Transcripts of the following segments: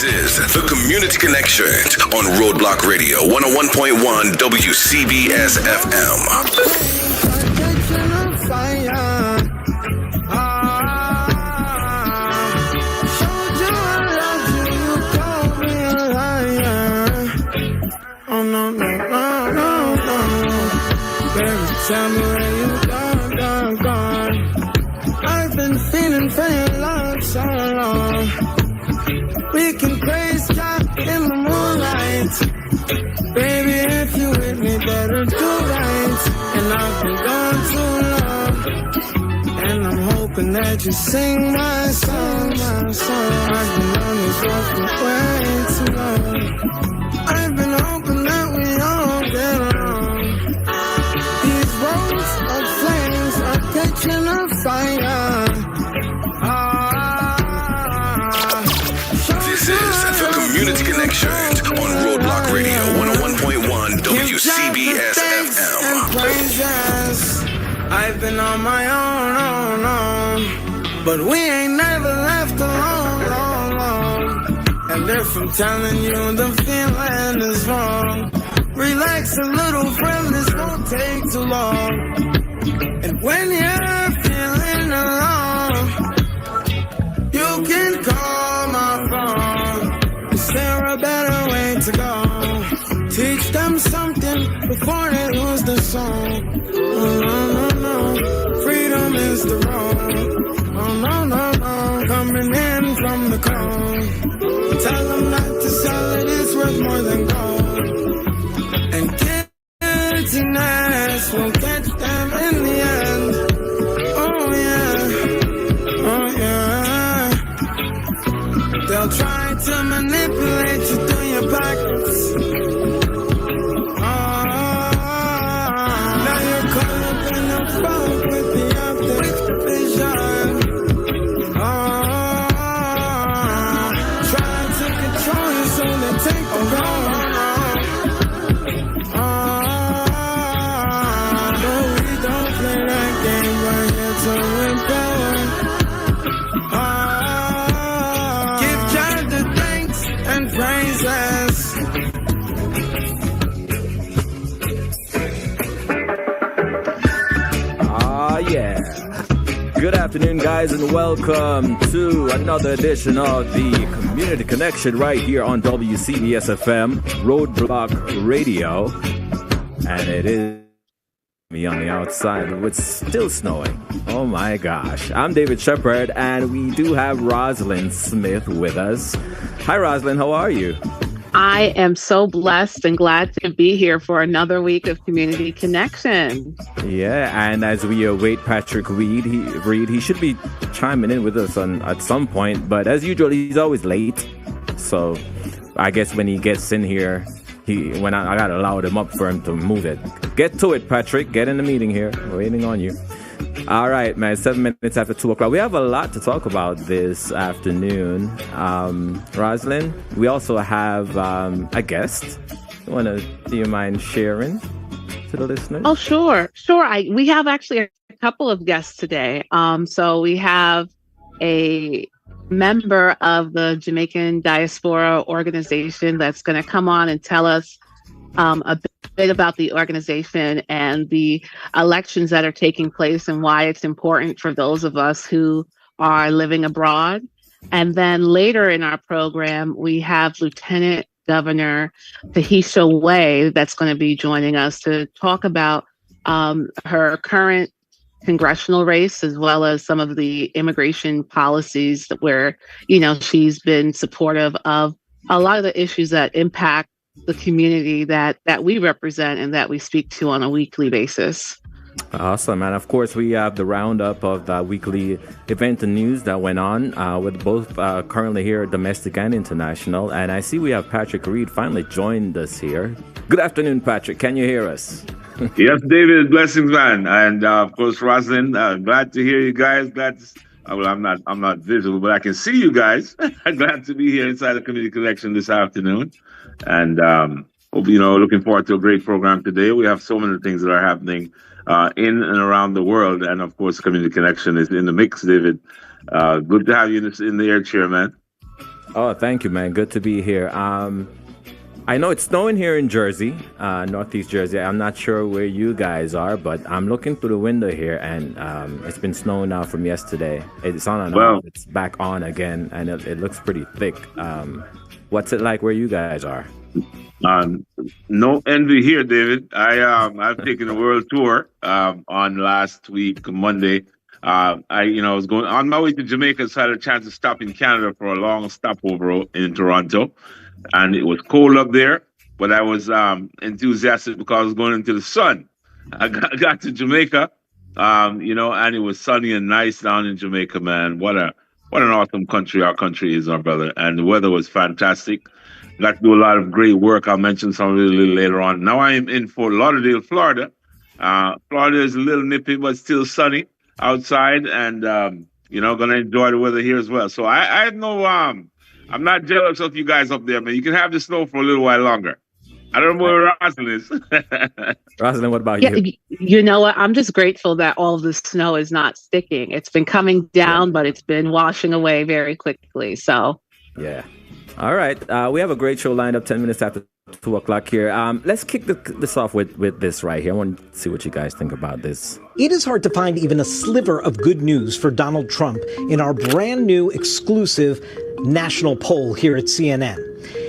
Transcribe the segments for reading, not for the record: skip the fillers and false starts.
This is The Community Connection on Roadblock Radio, 101.1 WCBS FM. Oh, no, no, no, no, no. Baby, tell me where you gone. I've been feeling for your love so long. We can praise God in the moonlight. Baby, if you with me, better do right. And I've been gone too long. And I'm hoping that you sing my song. I've been on this road for way too long. I've been hoping that we all get along. These roads of flames are catching a fire. This is The Community Connection on Roadblock Radio, 101.1 WCBS FM. I've been on my own, but we ain't never left alone. And if I'm telling you the feeling is wrong, relax a little, friend, this won't take too long. And when you're feeling alone, you can call my phone. Is there a better way to go? Teach them something before they lose the song. Oh, no, freedom is the road. Oh, no, coming in from the cold. Tell them not to sell it, it's worth more than gold. And guiltiness will catch them in the end. Oh yeah. They'll try to manipulate you through your pockets. Now you're caught up in the fog with the optic vision. So they take the road. No, we don't play that game right here till we're going. Give God the thanks and praises. Yeah. Good afternoon, guys, and welcome to another edition of the Community Connection right here on WCBS FM, Roadblock Radio. And it is me on the outside. It's still snowing. Oh my gosh. I'm David Shepard, and we do have Roslyn Smith with us. Hi, Roslyn. How are you? I am so blessed and glad to be here for another week of Community Connection. Yeah, and as we await Patrick Reed, he should be chiming in with us at some point, but as usual, he's always late. So I guess when he gets in here, I gotta allow him up for him to move it. Get to it, Patrick. Get in the meeting here. We're waiting on you. All right, man. 7 minutes after 2 o'clock. We have a lot to talk about this afternoon. Roslyn, we also have a guest. Do you mind sharing to the listeners? Oh, sure. We have actually a couple of guests today. So we have a member of the Jamaican Diaspora organization that's going to come on and tell us a bit about the organization and the elections that are taking place and why it's important for those of us who are living abroad. And then later in our program, we have Lieutenant Governor Tahisha Way that's going to be joining us to talk about her current congressional race, as well as some of the immigration policies where, she's been supportive of a lot of the issues that impact the community that we represent and that we speak to on a weekly basis. Awesome. And of course, we have the roundup of the weekly event and news that went on with both currently here, domestic and international. And I see we have Patrick Reed finally joined us here. Good afternoon, Patrick. Can you hear us? Yes, David. Blessings, man. And of course, Roslyn, glad to hear you guys. I'm not visible, but I can see you guys. Glad to be here inside the Community Connection this afternoon. And looking forward to a great program today. We have so many things that are happening in and around the world, and of course, Community Connection is in the mix. David, good to have you in the air chair, man. Oh, thank you, man. Good to be here. I know it's snowing here in Jersey, Northeast Jersey. I'm not sure where you guys are, but I'm looking through the window here, and it's been snowing now from yesterday. It's on and Well, off. It's back on again, and it looks pretty thick. What's it like where you guys are? Um, no envy here, David. I've taken a world tour on last week Monday. I was going on my way to Jamaica, so I had a chance to stop in Canada for a long stopover in Toronto, and it was cold up there. But I was enthusiastic because I was going into the sun. I got to Jamaica, and it was sunny and nice down in Jamaica. Man, what an awesome country our country is, our brother, and the weather was fantastic. Got to do a lot of great work. I'll mention some of it a little later on. Now I am in Fort Lauderdale, Florida. Florida is a little nippy, but still sunny outside, and gonna enjoy the weather here as well. So I have no I'm not jealous of you guys up there, man. You can have the snow for a little while longer. I don't know where Roslyn is. Roslyn, what about Yeah, you? you know what? I'm just grateful that all of the snow is not sticking. It's been coming down, but it's been washing away very quickly. So, Yeah. All right. We have a great show lined up 10 minutes after 2 o'clock here. Let's kick this off with this right here. I want to see what you guys think about this. It is hard to find even a sliver of good news for Donald Trump in our brand new exclusive national poll here at CNN.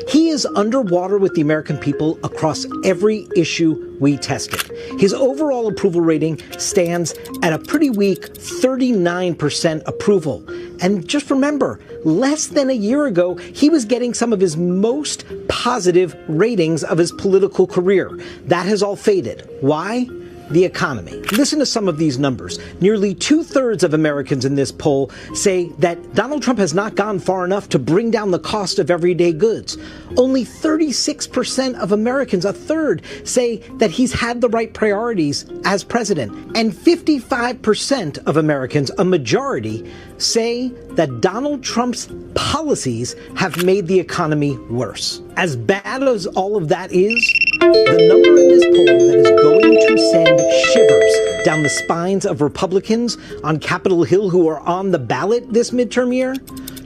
He is underwater with the American people across every issue we tested. His overall approval rating stands at a pretty weak 39% approval. And just remember, less than a year ago, he was getting some of his most positive ratings of his political career. That has all faded. Why? The economy. Listen to some of these numbers. Nearly 2/3 of Americans in this poll say that Donald Trump has not gone far enough to bring down the cost of everyday goods. Only 36% of Americans, a third, say that he's had the right priorities as president. And 55% of Americans, a majority, say that Donald Trump's policies have made the economy worse. As bad as all of that is, the number in this poll that is going to send shivers down the spines of Republicans on Capitol Hill who are on the ballot this midterm year,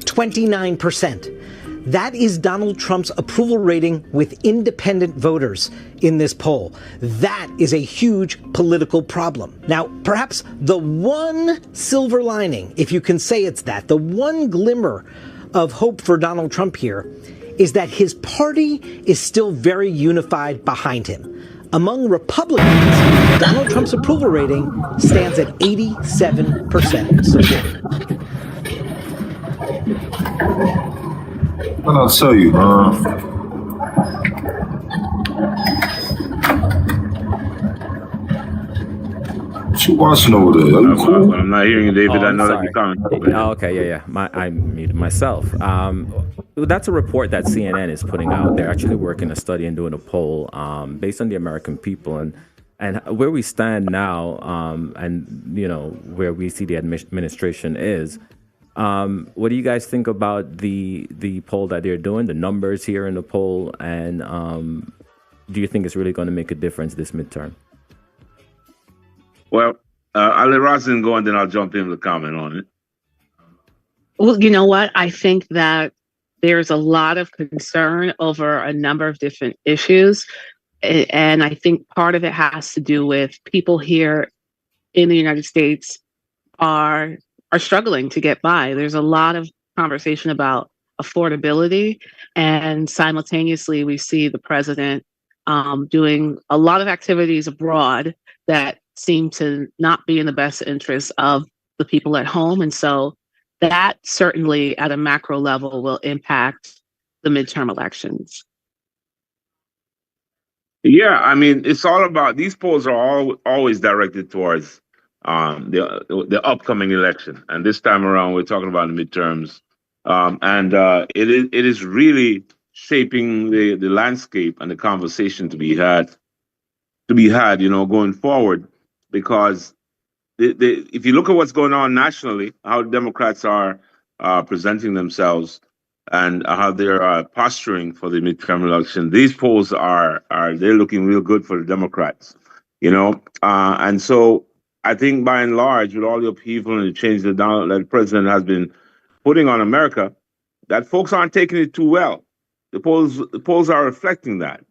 29%. That is Donald Trump's approval rating with independent voters in this poll. That is a huge political problem. Now, perhaps the one silver lining, if you can say it's that, the one glimmer of hope for Donald Trump here is that his party is still very unified behind him. Among Republicans, Donald Trump's approval rating stands at 87% support. Well, I'll tell you, what you watching over there? Are you cool? I'm not hearing you, David. I I'm know that sorry. you're coming. Oh, okay, yeah. I muted myself. That's a report that CNN is putting out. They're actually working a study and doing a poll based on the American people and where we stand now, and where we see the administration is. What do you guys think about the poll that they're doing, the numbers here in the poll, and do you think it's really going to make a difference this midterm? Well, I'll let Roslyn go and then I'll jump in with a comment on it. well, you know what? I think that there's a lot of concern over a number of different issues. And I think part of it has to do with people here in the United States are struggling to get by. There's a lot of conversation about affordability, and simultaneously we see the president doing a lot of activities abroad that seem to not be in the best interest of the people at home. And so that certainly at a macro level will impact the midterm elections. Yeah, I mean, it's all about, these polls are always directed towards the upcoming election. And this time around, we're talking about the midterms. It is really shaping the landscape and the conversation to be had, going forward. Because if you look at what's going on nationally, how Democrats are presenting themselves and how they're posturing for the midterm election, these polls they're looking real good for the Democrats, and so I think by and large, with all the upheaval and the change that the president has been putting on America, that folks aren't taking it too well. The polls are reflecting that.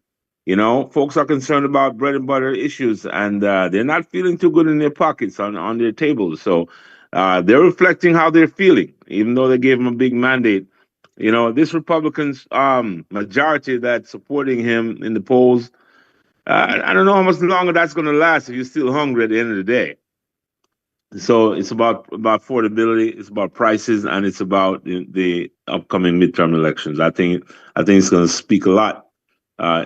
Folks are concerned about bread and butter issues, and they're not feeling too good in their pockets on their tables. So they're reflecting how they're feeling, even though they gave him a big mandate. This Republicans majority that's supporting him in the polls, I don't know how much longer that's going to last if you're still hungry at the end of the day. So it's about affordability, it's about prices, and it's about the upcoming midterm elections. I think it's going to speak a lot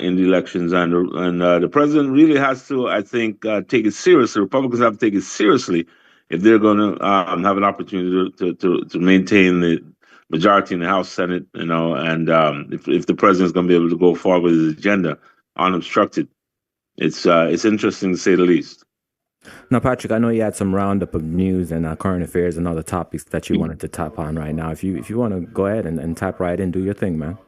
in the elections, and the president really has to, I think, take it seriously. Republicans have to take it seriously if they're going to have an opportunity to maintain the majority in the House, Senate, and if the president's going to be able to go forward with his agenda unobstructed. It's interesting to say the least. Now, Patrick, I know you had some roundup of news and current affairs and other topics that you wanted to tap on right now. If you want to go ahead and tap right in, do your thing, man.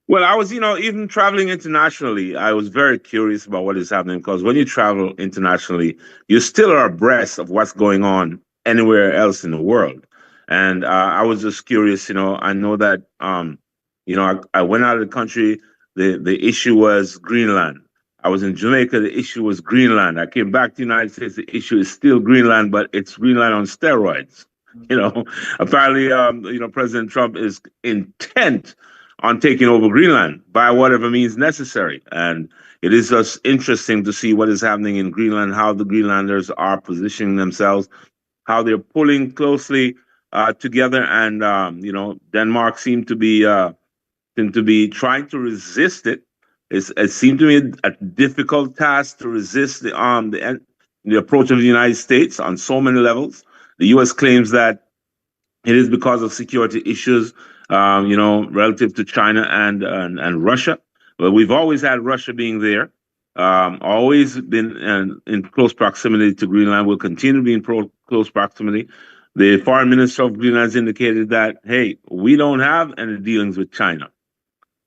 Well, I was, even traveling internationally, I was very curious about what is happening, because when you travel internationally, you still are abreast of what's going on anywhere else in the world. And I was just curious, I know that, I went out of the country. The issue was Greenland. I was in Jamaica. The issue was Greenland. I came back to the United States. The issue is still Greenland, but it's Greenland on steroids. Apparently, President Trump is intent on taking over Greenland by whatever means necessary. And it is just interesting to see what is happening in Greenland, how the Greenlanders are positioning themselves, how they're pulling closely together. And, Denmark seemed to be trying to resist it. It seemed to me a difficult task to resist the approach of the United States on so many levels. The U.S. claims that it is because of security issues, relative to China and Russia. But we've always had Russia being there, always been in close proximity to Greenland. Will continue to be in close proximity. The foreign minister of Greenland has indicated that, hey, we don't have any dealings with China.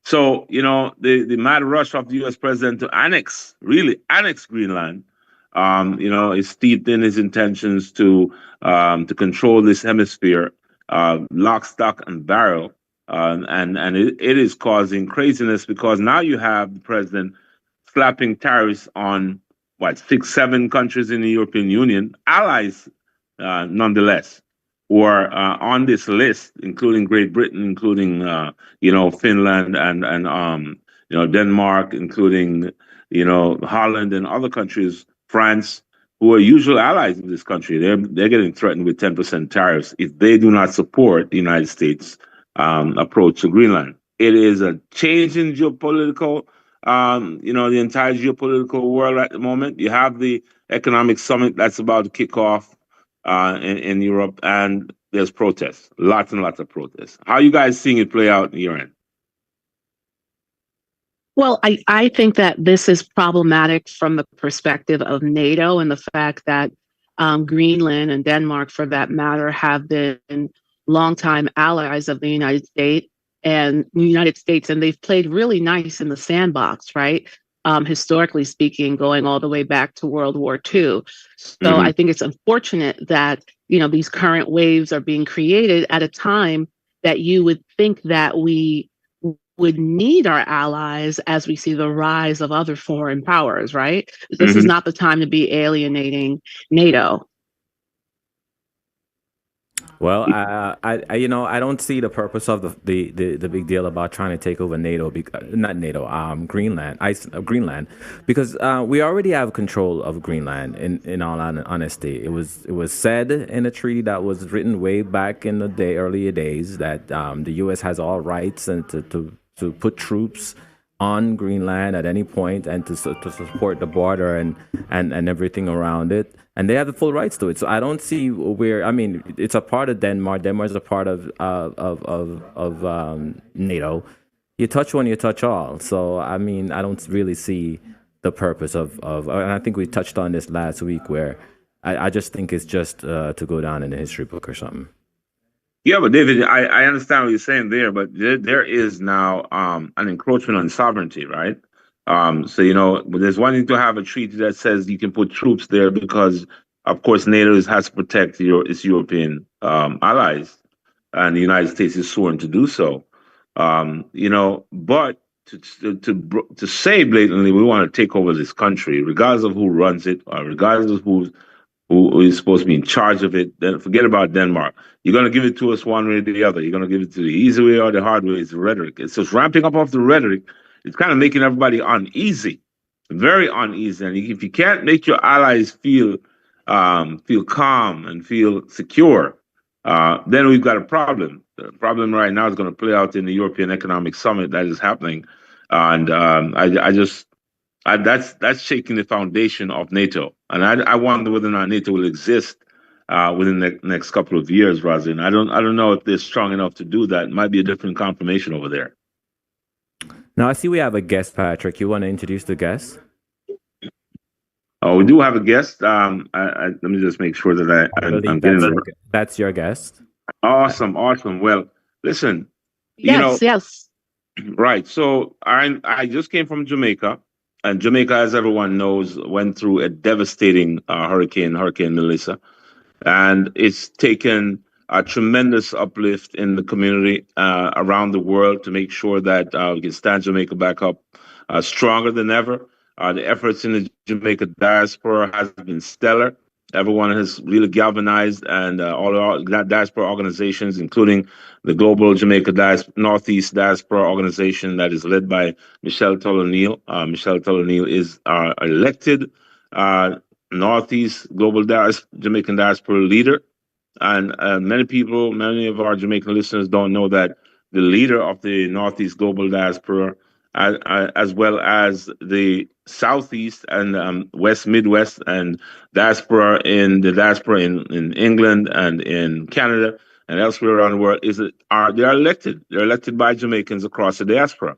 So, the mad rush of the U.S. president to annex Greenland, is steeped in his intentions to control this hemisphere, lock, stock, and barrel. And it is causing craziness, because now you have the president slapping tariffs on, 6-7 countries in the European Union, allies nonetheless, who are on this list, including Great Britain, including Finland and Denmark, including Holland and other countries, France, who are usual allies of this country. They're getting threatened with 10% tariffs if they do not support the United States approach to Greenland. It is a change in geopolitical, the entire geopolitical world at the moment. You have the economic summit that's about to kick off in Europe, and there's protests, lots and lots of protests. How are you guys seeing it play out in your end? Well, I think that this is problematic from the perspective of NATO and the fact that Greenland and Denmark, for that matter, have been longtime allies of the United States, and they've played really nice in the sandbox, right? Historically speaking, going all the way back to World War II. So I think it's unfortunate that, these current waves are being created at a time that you would think that we would need our allies as we see the rise of other foreign powers, right? This is not the time to be alienating NATO. Well, I don't see the purpose of the big deal about trying to take over Greenland, because we already have control of Greenland. In all honesty, it was said in a treaty that was written way back in the earlier days that the U.S. has all rights and to put troops on Greenland at any point and to support the border and everything around it. And they have the full rights to it. So I don't see where, it's a part of Denmark. Denmark is a part of NATO. You touch one, you touch all. So, I don't really see the purpose of and I think we touched on this last week, where I just think it's just to go down in the history book or something. Yeah, but David, I understand what you're saying there, but there is now an encroachment on sovereignty, right? So, there's one thing to have a treaty that says you can put troops there because, of course, NATO has to protect its European allies, and the United States is sworn to do so. But to say blatantly we want to take over this country, regardless of who runs it, or regardless of who is supposed to be in charge of it, then forget about Denmark. You're going to give it to us one way or the other. You're going to give it to the easy way or the hard way. It's the rhetoric. It's just ramping up off the rhetoric. It's kind of making everybody uneasy, very uneasy. And if you can't make your allies feel calm and feel secure, then we've got a problem. The problem right now is going to play out in the European Economic Summit that is happening, and that's shaking the foundation of NATO. And I wonder whether or not NATO will exist within the next couple of years, Roslyn. I don't know if they're strong enough to do that. It might be a different confirmation over there. Now I see we have a guest, Patrick. You want to introduce the guest? Oh, we do have a guest. Let me just make sure that I'm getting that's your guest. Awesome. Well, listen. Yes. Right. So I just came from Jamaica, and Jamaica, as everyone knows, went through a devastating Hurricane Melissa, and it's taken a tremendous uplift in the community around the world to make sure that we can stand Jamaica back up stronger than ever. The efforts in the Jamaica diaspora has been stellar. Everyone has really galvanized, and all the diaspora organizations, including the Global Jamaica Northeast Diaspora Organization that is led by Michelle Tull-O'Neill. Michelle Tull-O'Neill is our elected Northeast Global Jamaican Diaspora leader. And many of our Jamaican listeners don't know that the leader of the Northeast Global Diaspora, as well as the Southeast and West Midwest and diaspora in England and in Canada and elsewhere around the world, they are elected. They're elected by Jamaicans across the diaspora.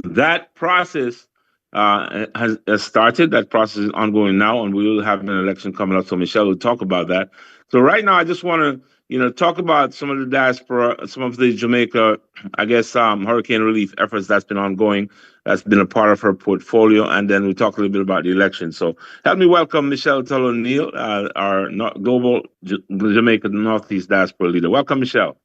That process has started. That process is ongoing now, and we will have an election coming up. So Michelle will talk about that. So right now, I just want to talk about some of the diaspora, some of the Jamaica, hurricane relief efforts that's been ongoing, that's been a part of her portfolio, and then we'll talk a little bit about the election. So help me welcome Michelle Tull-O'Neill, our Global Jamaica Northeast Diaspora leader. Welcome, Michelle.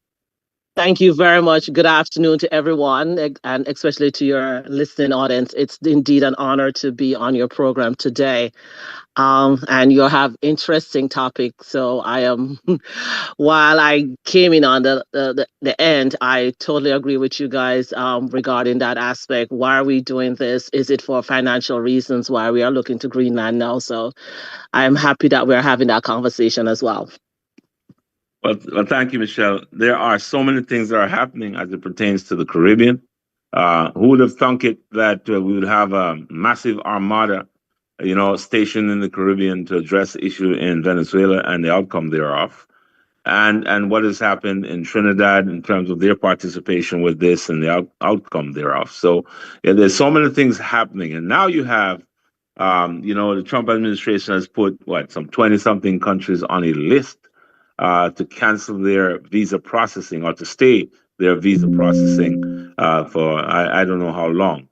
Thank you very much. Good afternoon to everyone, and especially to your listening audience. It's indeed an honor to be on your program today. And you have interesting topics. So while I came in on the end, I totally agree with you guys regarding that aspect. Why are we doing this? Is it for financial reasons why we are looking to Greenland now? So I'm happy that we're having that conversation as well. Well, thank you, Michelle. There are so many things that are happening as it pertains to the Caribbean. Who would have thunk it that we would have a massive armada, stationed in the Caribbean to address the issue in Venezuela and the outcome thereof, and what has happened in Trinidad in terms of their participation with this and the outcome thereof. So there's so many things happening, and now you have, the Trump administration has put some 20-something countries on a list to cancel their visa processing or to stay their visa processing for I don't know how long.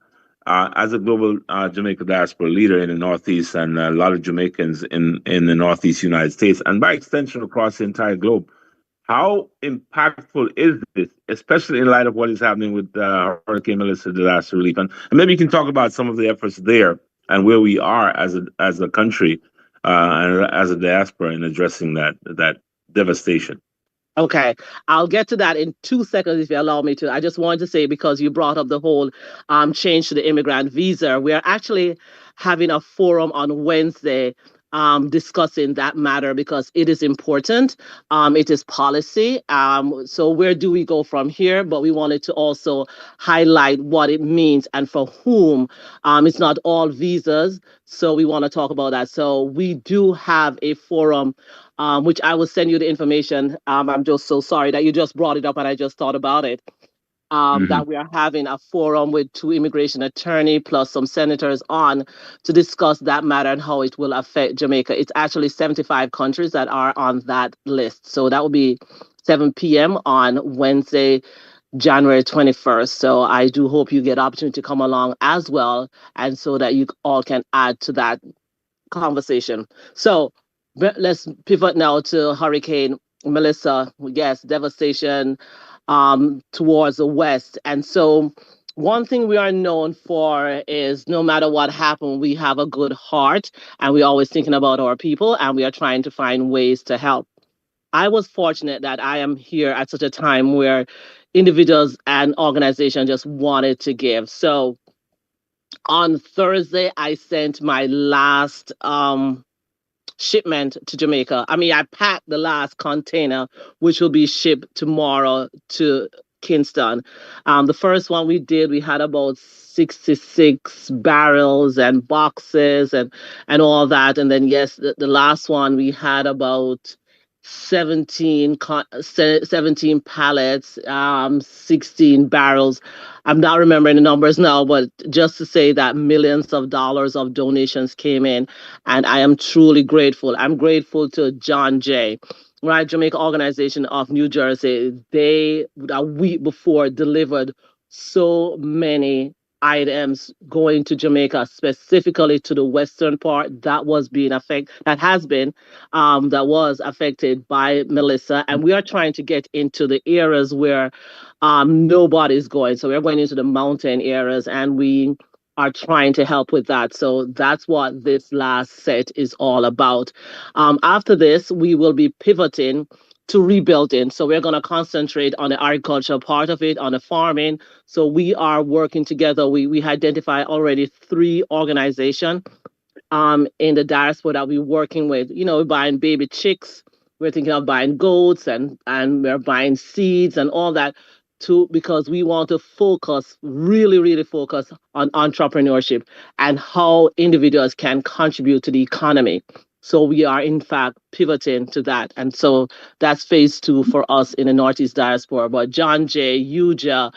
As a global Jamaica diaspora leader in the Northeast and a lot of Jamaicans in the Northeast United States and by extension across the entire globe, how impactful is this, especially in light of what is happening with Hurricane Melissa disaster relief? And maybe you can talk about some of the efforts there and where we are as a country and as a diaspora in addressing that devastation. Okay, I'll get to that in 2 seconds if you allow me to. I just wanted to say, because you brought up the whole change to the immigrant visa, we are actually having a forum on Wednesday discussing that matter because it is important. It is policy. So where do we go from here? But we wanted to also highlight what it means and for whom. It's not all visas. So we want to talk about that. So we do have a forum, which I will send you the information. I'm just so sorry that you just brought it up and I just thought about it. That we are having a forum with 2 immigration attorneys plus some senators on to discuss that matter and how it will affect Jamaica. It's actually 75 countries that are on that list. So that will be 7 p.m. on Wednesday, January 21st. So I do hope you get opportunity to come along as well, and so that you all can add to that conversation. So let's pivot now to Hurricane Melissa. Yes, devastation. towards the west. And so one thing we are known for is no matter what happens, we have a good heart and we're always thinking about our people and we are trying to find ways to help. I was fortunate that I am here at such a time where individuals and organizations just wanted to give. So on Thursday, I sent my last shipment to Jamaica. I mean, I packed the last container, which will be shipped tomorrow to Kingston. The first one we did, we had about 66 barrels and boxes and all that. And then, yes, the last one, we had about 17 pallets, 16 barrels. I'm not remembering the numbers now, but just to say that millions of dollars of donations came in, and I am truly grateful. I'm grateful to John J, right, Jamaica Organization of New Jersey. They, a week before, delivered so many items going to Jamaica, specifically to the western part that was affected by Melissa. And we are trying to get into the areas where nobody's going. So we're going into the mountain areas and we are trying to help with that. So that's what this last set is all about. After this, we will be pivoting to rebuilding. So we're going to concentrate on the agricultural part of it, on the farming. So we are working together. We identify already 3 organizations in the diaspora that we're working with. You know, we're buying baby chicks. We're thinking of buying goats and we're buying seeds and all that because we want to really focus on entrepreneurship and how individuals can contribute to the economy. So we are, in fact, pivoting to that. And so that's phase 2 for us in the Northeast diaspora. But John J, Yuja,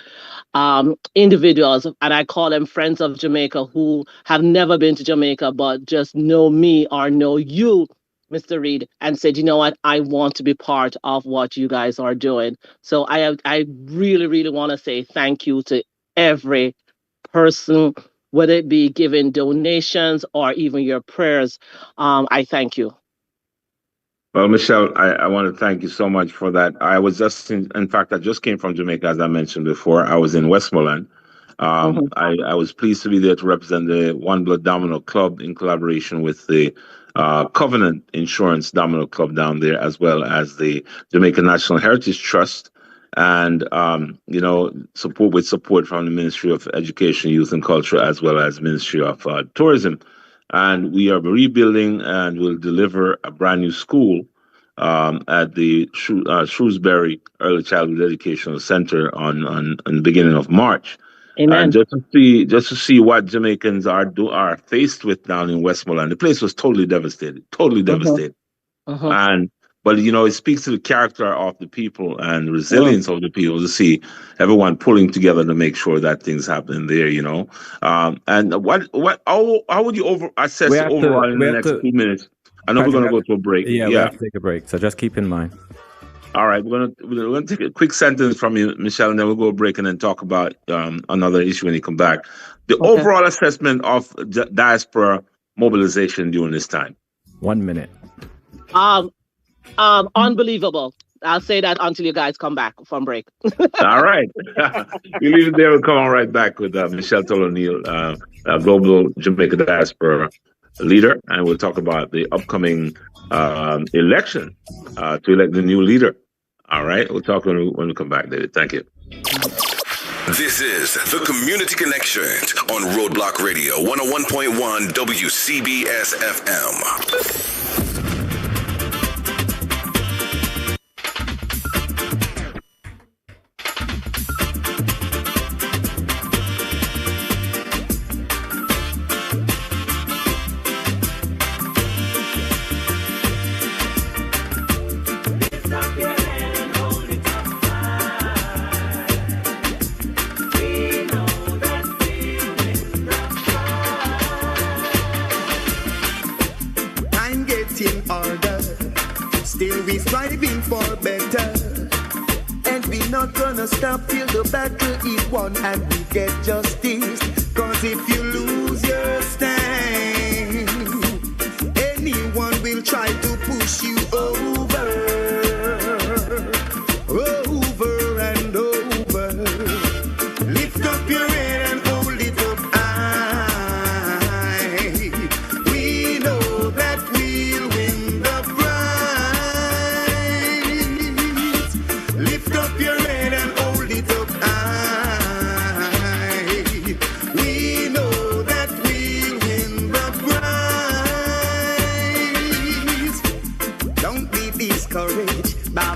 individuals, and I call them friends of Jamaica who have never been to Jamaica, but just know me or know you, Mr. Reed, and said, you know what, I want to be part of what you guys are doing. So I really want to say thank you to every person, whether it be giving donations or even your prayers. I thank you. Well, Michelle, I want to thank you so much for that. I was just, in fact, I just came from Jamaica, as I mentioned before. I was in Westmoreland. I was pleased to be there to represent the One Blood Domino Club in collaboration with the Covenant Insurance Domino Club down there, as well as the Jamaica National Heritage Trust. And, support from the Ministry of Education, Youth and Culture, as well as Ministry of Tourism. And we are rebuilding and will deliver a brand new school at the Shrewsbury Early Childhood Educational Center on the beginning of March. Amen. And just to see what Jamaicans are faced with down in Westmoreland. The place was totally devastated. But, it speaks to the character of the people and resilience of the people to see everyone pulling together to make sure that things happen there, And how would you assess overall in the next 2 minutes? I know we're going to go to a break. Yeah, we have to take a break. So just keep in mind. All right, we're going to take a quick sentence from you, Michelle, and then we'll go a break and then talk about another issue when you come back. The overall assessment of diaspora mobilization during this time. 1 minute. Unbelievable. I'll say that until you guys come back from break. All right. We leave it there. We'll come on right back with Michelle O'Neill, Global Jamaica Diaspora leader, and we'll talk about the upcoming election to elect the new leader. All right. We'll talk when we come back, David. Thank you. This is The Community Connection on Roadblock Radio, 101.1 WCBS FM. Striving for better, and we're not gonna stop till the battle is won and we get justice. Cause if you lose your stand, anyone will try to push you over and over.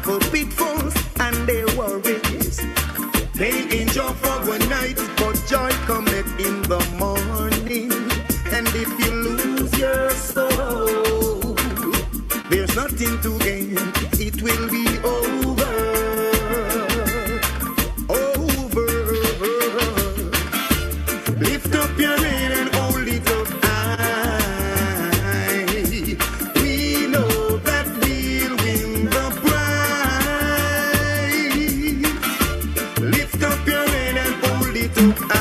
travel pitfalls and their worries. Pain endure for one night, but joy cometh in the morning. And if you lose your soul, there's nothing to gain. It will be over. Over. Lift up your head and hold it up high. We know that we'll win the prize. Lift up your head and hold it up high.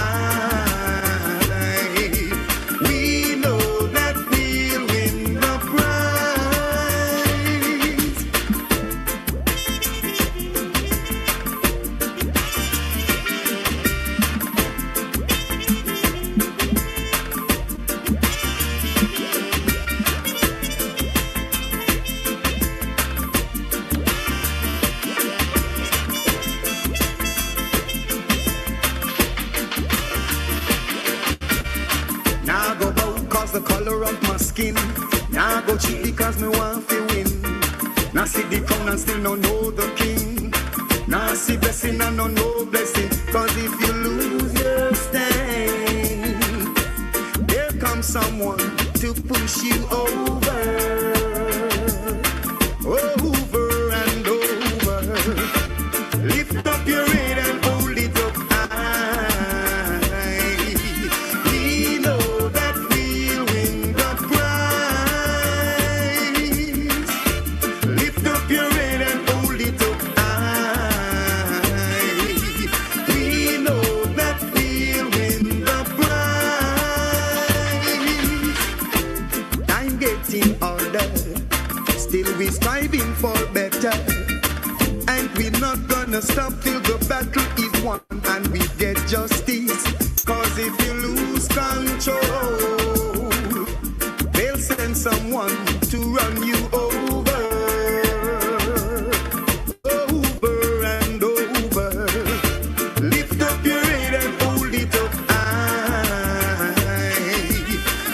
We know that we'll win the prize. Now I go bow cause the color of my skin. Now I go cheat because me want to win. Now see the crown and still no know the king. Now I see blessing and no know blessing. Cause if you lose your stand, there comes someone to push you over. Over and over. Lift up your head and hold it up high. We know that we'll win the prize. Lift up your head and hold it up high. We know that we'll win the prize. Time getting older, still we striving for better. And we're not gonna stop till the battle is won and we get justice. Cause if you lose control, they'll send someone to run you over. Over and over. Lift up your head and hold it up high.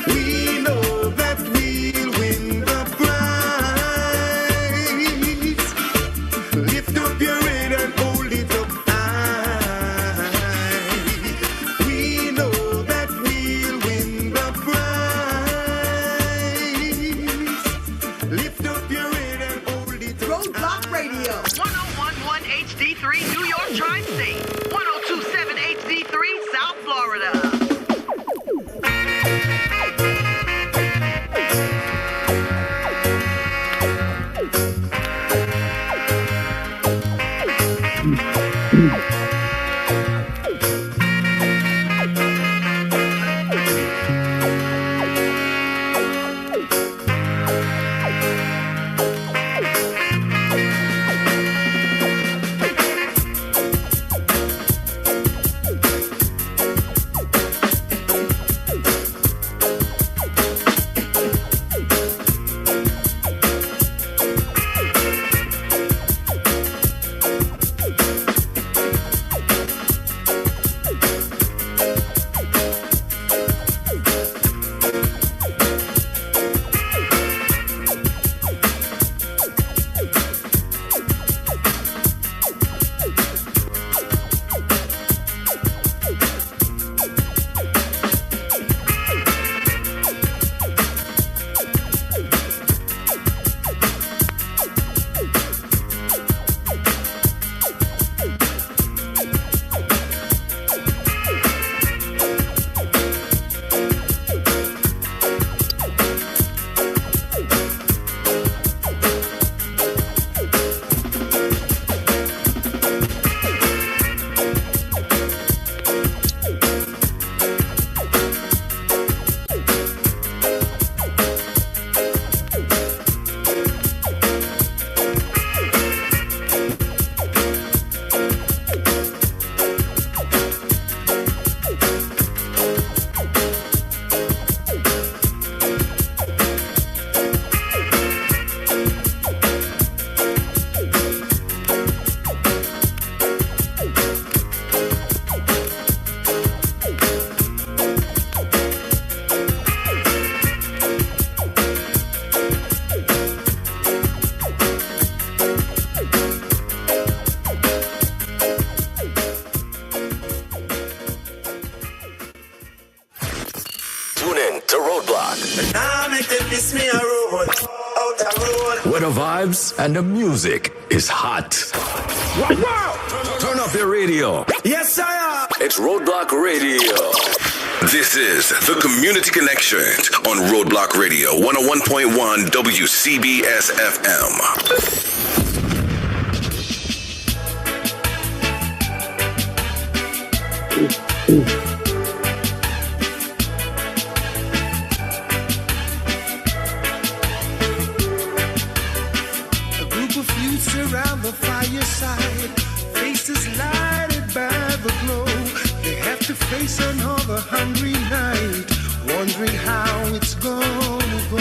We know that we'll win the prize. Lift up your head and hold it up high. We know that we'll win the prize. Lift up your head and hold it up Roadblock Radio. 1011 HD3 New York Tri-State. 1027 HD3 South Florida. vibes and the music is hot. Wow! Turn up your radio. Yes, sir. It's Roadblock Radio. This is the Community Connection on Roadblock Radio 101.1 WCBS FM. A group of youths around the fireside, faces lighted by the glow. They have to face another hungry night, wondering how it's gonna go.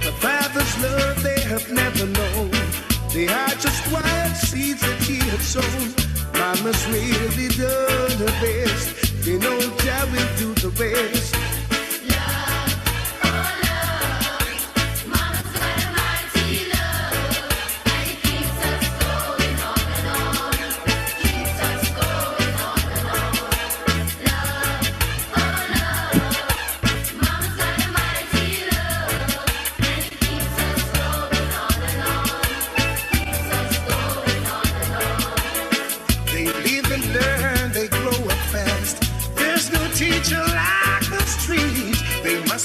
The father's love they have never known. They are just wild seeds that he had sown. Mama's really done her best. They know Jah will do the best.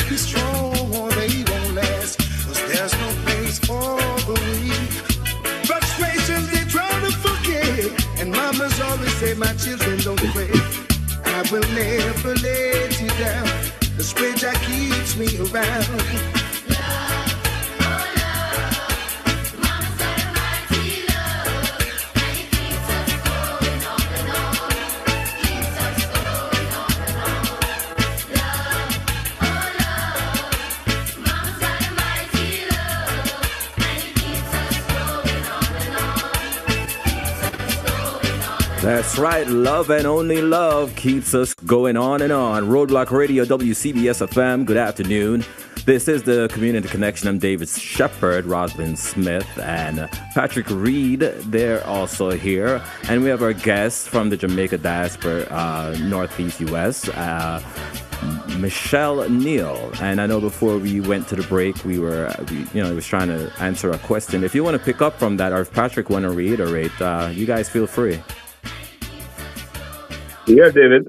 Be strong or they won't last, 'cause there's no place for the weak. Frustrations they try to forget, and mamas always say, my children, don't fret. I will never let you down. The spirit that keeps me around. That's right. Love and only love keeps us going on and on. Roadblock Radio, WCBS FM. Good afternoon. This is the Community Connection. I'm David Shepard, Roslyn Smith, and Patrick Reed. They're also here. And we have our guests from the Jamaica Diaspora, Northeast U.S., Michelle Neal. And I know before we went to the break, we was trying to answer a question. If you want to pick up from that, or if Patrick want to reiterate, you guys feel free. Yeah, David.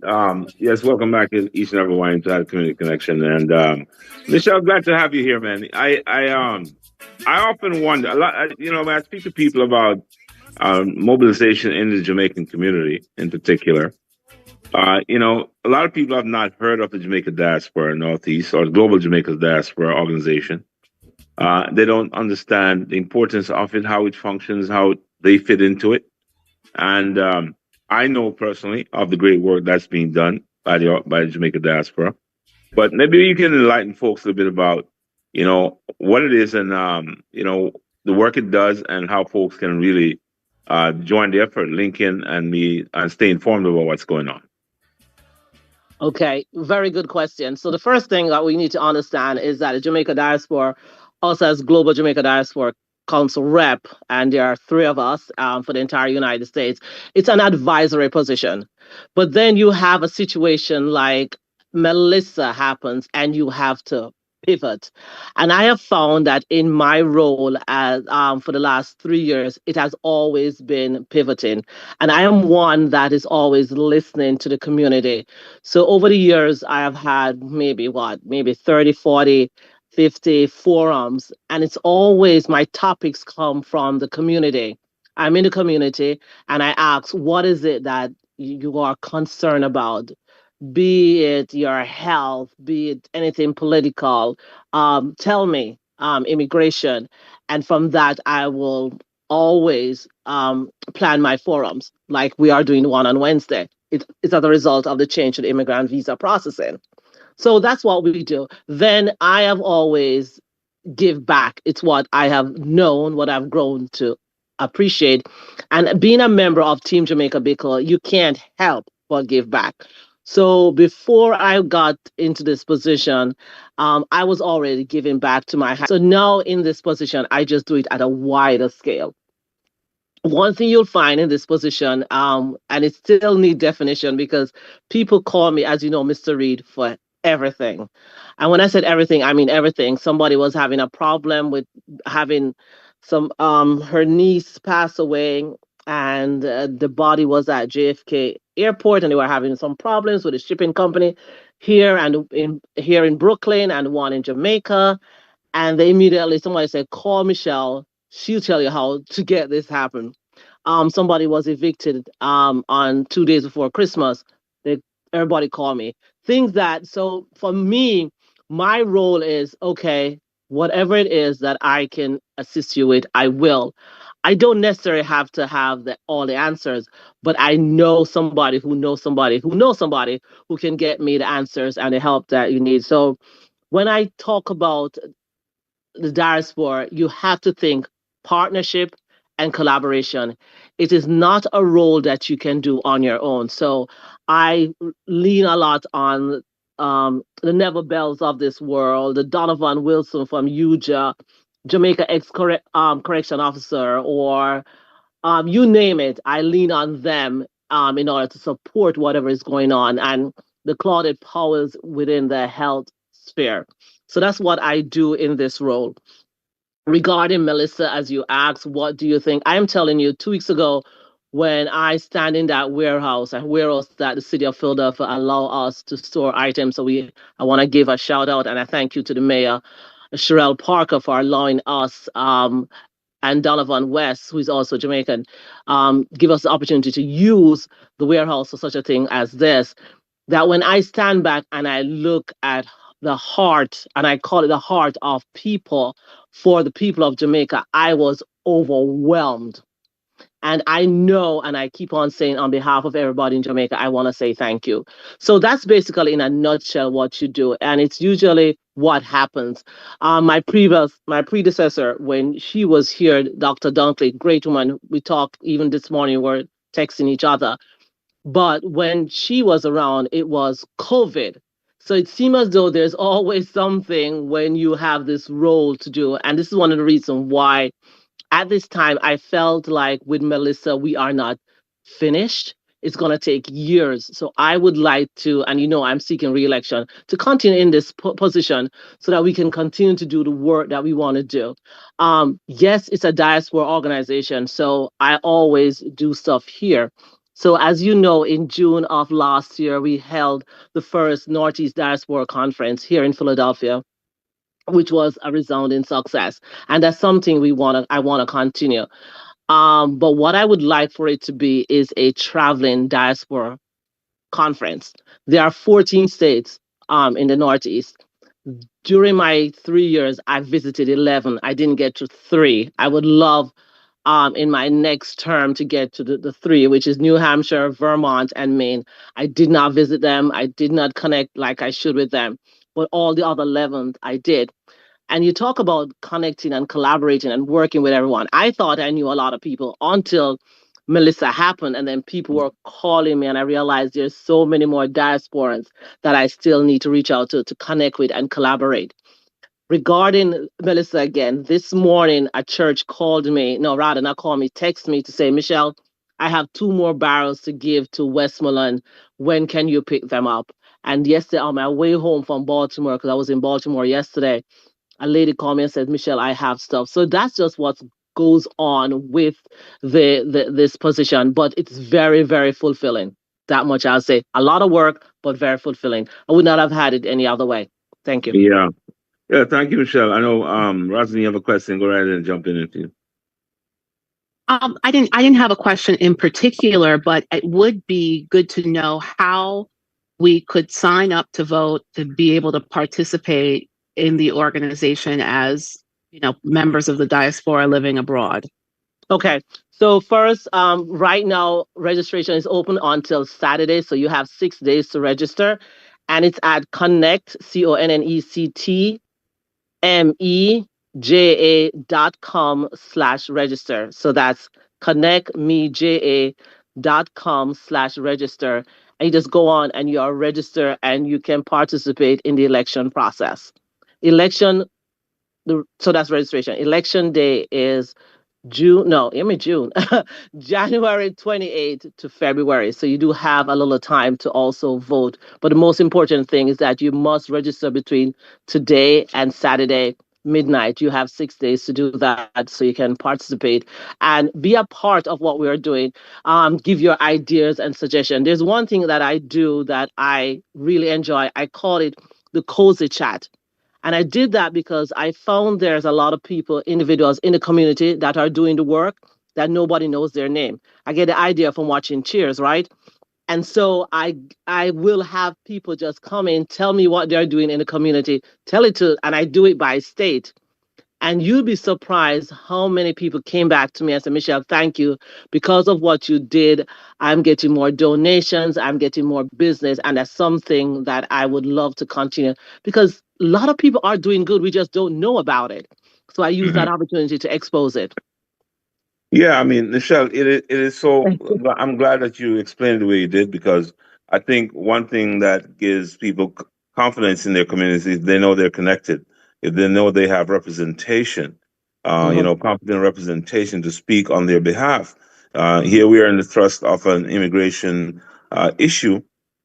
Yes, welcome back each and every one inside the Community Connection. And Michelle, glad to have you here, man. I often wonder a lot. When I speak to people about mobilization in the Jamaican community, in particular, a lot of people have not heard of the Jamaica Diaspora Northeast or the Global Jamaica Diaspora organization. They don't understand the importance of it, how it functions, how they fit into it, and I know personally of the great work that's being done by the Jamaica Diaspora, but maybe you can enlighten folks a little bit about, what it is and, the work it does and how folks can really join the effort, link in and stay informed about what's going on. Okay, very good question. So the first thing that we need to understand is that the Jamaica Diaspora also has Global Jamaica Diaspora Council rep, and there are three of us for the entire United States. It's an advisory position. But then you have a situation like Melissa happens and you have to pivot. And I have found that in my role as for the last 3 years, it has always been pivoting. And I am one that is always listening to the community. So over the years, I have had maybe 30, 40, 50 forums, and it's always my topics come from the community. I'm in the community and I ask, what is it that you are concerned about? Be it your health, be it anything political, tell me, immigration. And from that, I will always plan my forums like we are doing one on Wednesday. It's as a result of the change to the immigrant visa processing. So that's what we do. Then I have always give back. It's what I have known, what I've grown to appreciate. And being a member of Team Jamaica Bickle, you can't help but give back. So before I got into this position, I was already giving back to my house. So now in this position, I just do it at a wider scale. One thing you'll find in this position, and it still needs definition because people call me, as you know, Mr. Reed, for everything. And when I said everything, I mean everything. Somebody was having a problem with having some her niece passed away, and the body was at JFK Airport, and they were having some problems with the shipping company here in Brooklyn and one in Jamaica. And they immediately somebody said, "Call Michelle. She'll tell you how to get this happen." Somebody was evicted on 2 days before Christmas. They Everybody called me. Things that so for me, my role is okay. Whatever it is that I can assist you with, I will. I don't necessarily have to have all the answers, but I know somebody who knows somebody who knows somebody who can get me the answers and the help that you need. So when I talk about the diaspora, you have to think partnership and collaboration. It is not a role that you can do on your own. So I lean a lot on the Neville Bells of this world, the Donovan Wilson from UJA, Jamaica correction officer, or you name it. I lean on them in order to support whatever is going on, and the Claudette Powers within the health sphere. So that's what I do in this role. Regarding Melissa, as you asked, what do you think? I'm telling you, 2 weeks ago, when I stand in that warehouse, a warehouse that the city of Philadelphia allow us to store items. So I want to give a shout out and a thank you to the mayor, Sherelle Parker, for allowing us and Donovan West, who is also Jamaican, give us the opportunity to use the warehouse for such a thing as this. That when I stand back and I look at the heart, and I call it the heart of people for the people of Jamaica, I was overwhelmed. And I know, and I keep on saying on behalf of everybody in Jamaica, I want to say thank you. So that's basically in a nutshell what you do. And it's usually what happens. My predecessor, when she was here, Dr. Dunkley, great woman, we talked even this morning, we're texting each other. But when she was around, it was COVID. So it seems as though there's always something when you have this role to do. And this is one of the reasons why at this time I felt like with Melissa, we are not finished. It's going to take years. So I would like to, and I'm seeking re-election, to continue in this position so that we can continue to do the work that we want to do. Yes, it's a diaspora organization. So I always do stuff here. So as you know, in June of last year, we held the first Northeast Diaspora Conference here in Philadelphia, which was a resounding success. And that's something I want to continue. But what I would like for it to be is a traveling diaspora conference. There are 14 states in the Northeast. During my 3 years, I visited 11. I didn't get to 3. I would love in my next term to get to the 3, which is New Hampshire, Vermont, and Maine. I did not visit them. I did not connect like I should with them. But all the other 11, I did. And you talk about connecting and collaborating and working with everyone. I thought I knew a lot of people until Melissa happened. And then people were calling me and I realized there's so many more diasporans that I still need to reach out to connect with and collaborate. Regarding Melissa again, this morning a church called me, no, rather not call me, text me to say, Michelle, I have 2 more barrels to give to Westmoreland. When can you pick them up? And yesterday on my way home from Baltimore, because I was in Baltimore yesterday, a lady called me and said, Michelle, I have stuff. So that's just what goes on with this position, but it's very, very fulfilling. That much I'll say. A lot of work, but very fulfilling. I would not have had it any other way. Thank you. Yeah, thank you, Michelle. I know, Roslyn, you have a question. Go right ahead and jump in if you. I didn't have a question in particular, but it would be good to know how we could sign up to vote to be able to participate in the organization as members of the diaspora living abroad. Okay, so first, right now registration is open until Saturday, so you have 6 days to register, and it's at Connect ConnectMeja.com/register. So that's ConnectMeja.com/register, and you just go on and you are registered and you can participate in the election process. So that's registration. Election day is January 28th to February. So you do have a little time to also vote. But the most important thing is that you must register between today and Saturday, midnight. You have 6 days to do that so you can participate and be a part of what we are doing. Give your ideas and suggestions. There's one thing that I do that I really enjoy. I call it the cozy chat. And I did that because I found there's a lot of people, individuals in the community that are doing the work that nobody knows their name. I get the idea from watching Cheers, right? And so I will have people just come in, tell me what they're doing in the community, tell it to, and I do it by state. And you'll be surprised how many people came back to me and said, Michelle, thank you. Because of what you did, I'm getting more donations, I'm getting more business. And that's something that I would love to continue because a lot of people are doing good. We just don't know about it. So I use that opportunity to expose it. Yeah, I mean, Michelle, it is so. I'm glad that you explained the way you did because I think one thing that gives people confidence in their communities, they know they're connected. If they know they have representation, competent representation to speak on their behalf. Here we are in the thrust of an immigration issue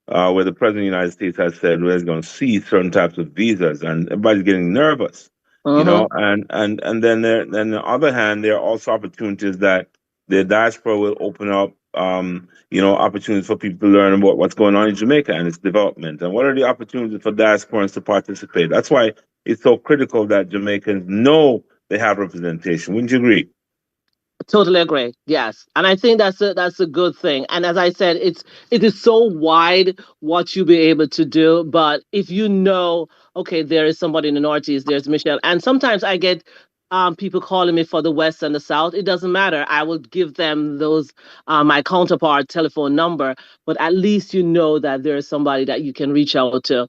where the president of the United States has said we're going to see certain types of visas, and everybody's getting nervous. And then then on the other hand, there are also opportunities that the diaspora will open up, opportunities for people to learn about what's going on in Jamaica and its development, and what are the opportunities for diasporans to participate. That's why it's so critical that Jamaicans know they have representation. Wouldn't you agree? Totally agree. Yes, and I think that's a good thing. And as I said, it is so wide what you be able to do. But if you know, okay, there is somebody in the Northeast, there's Michelle, and sometimes I get people calling me for the West and the South. It doesn't matter. I will give them those my counterpart telephone number. But at least you know that there is somebody that you can reach out to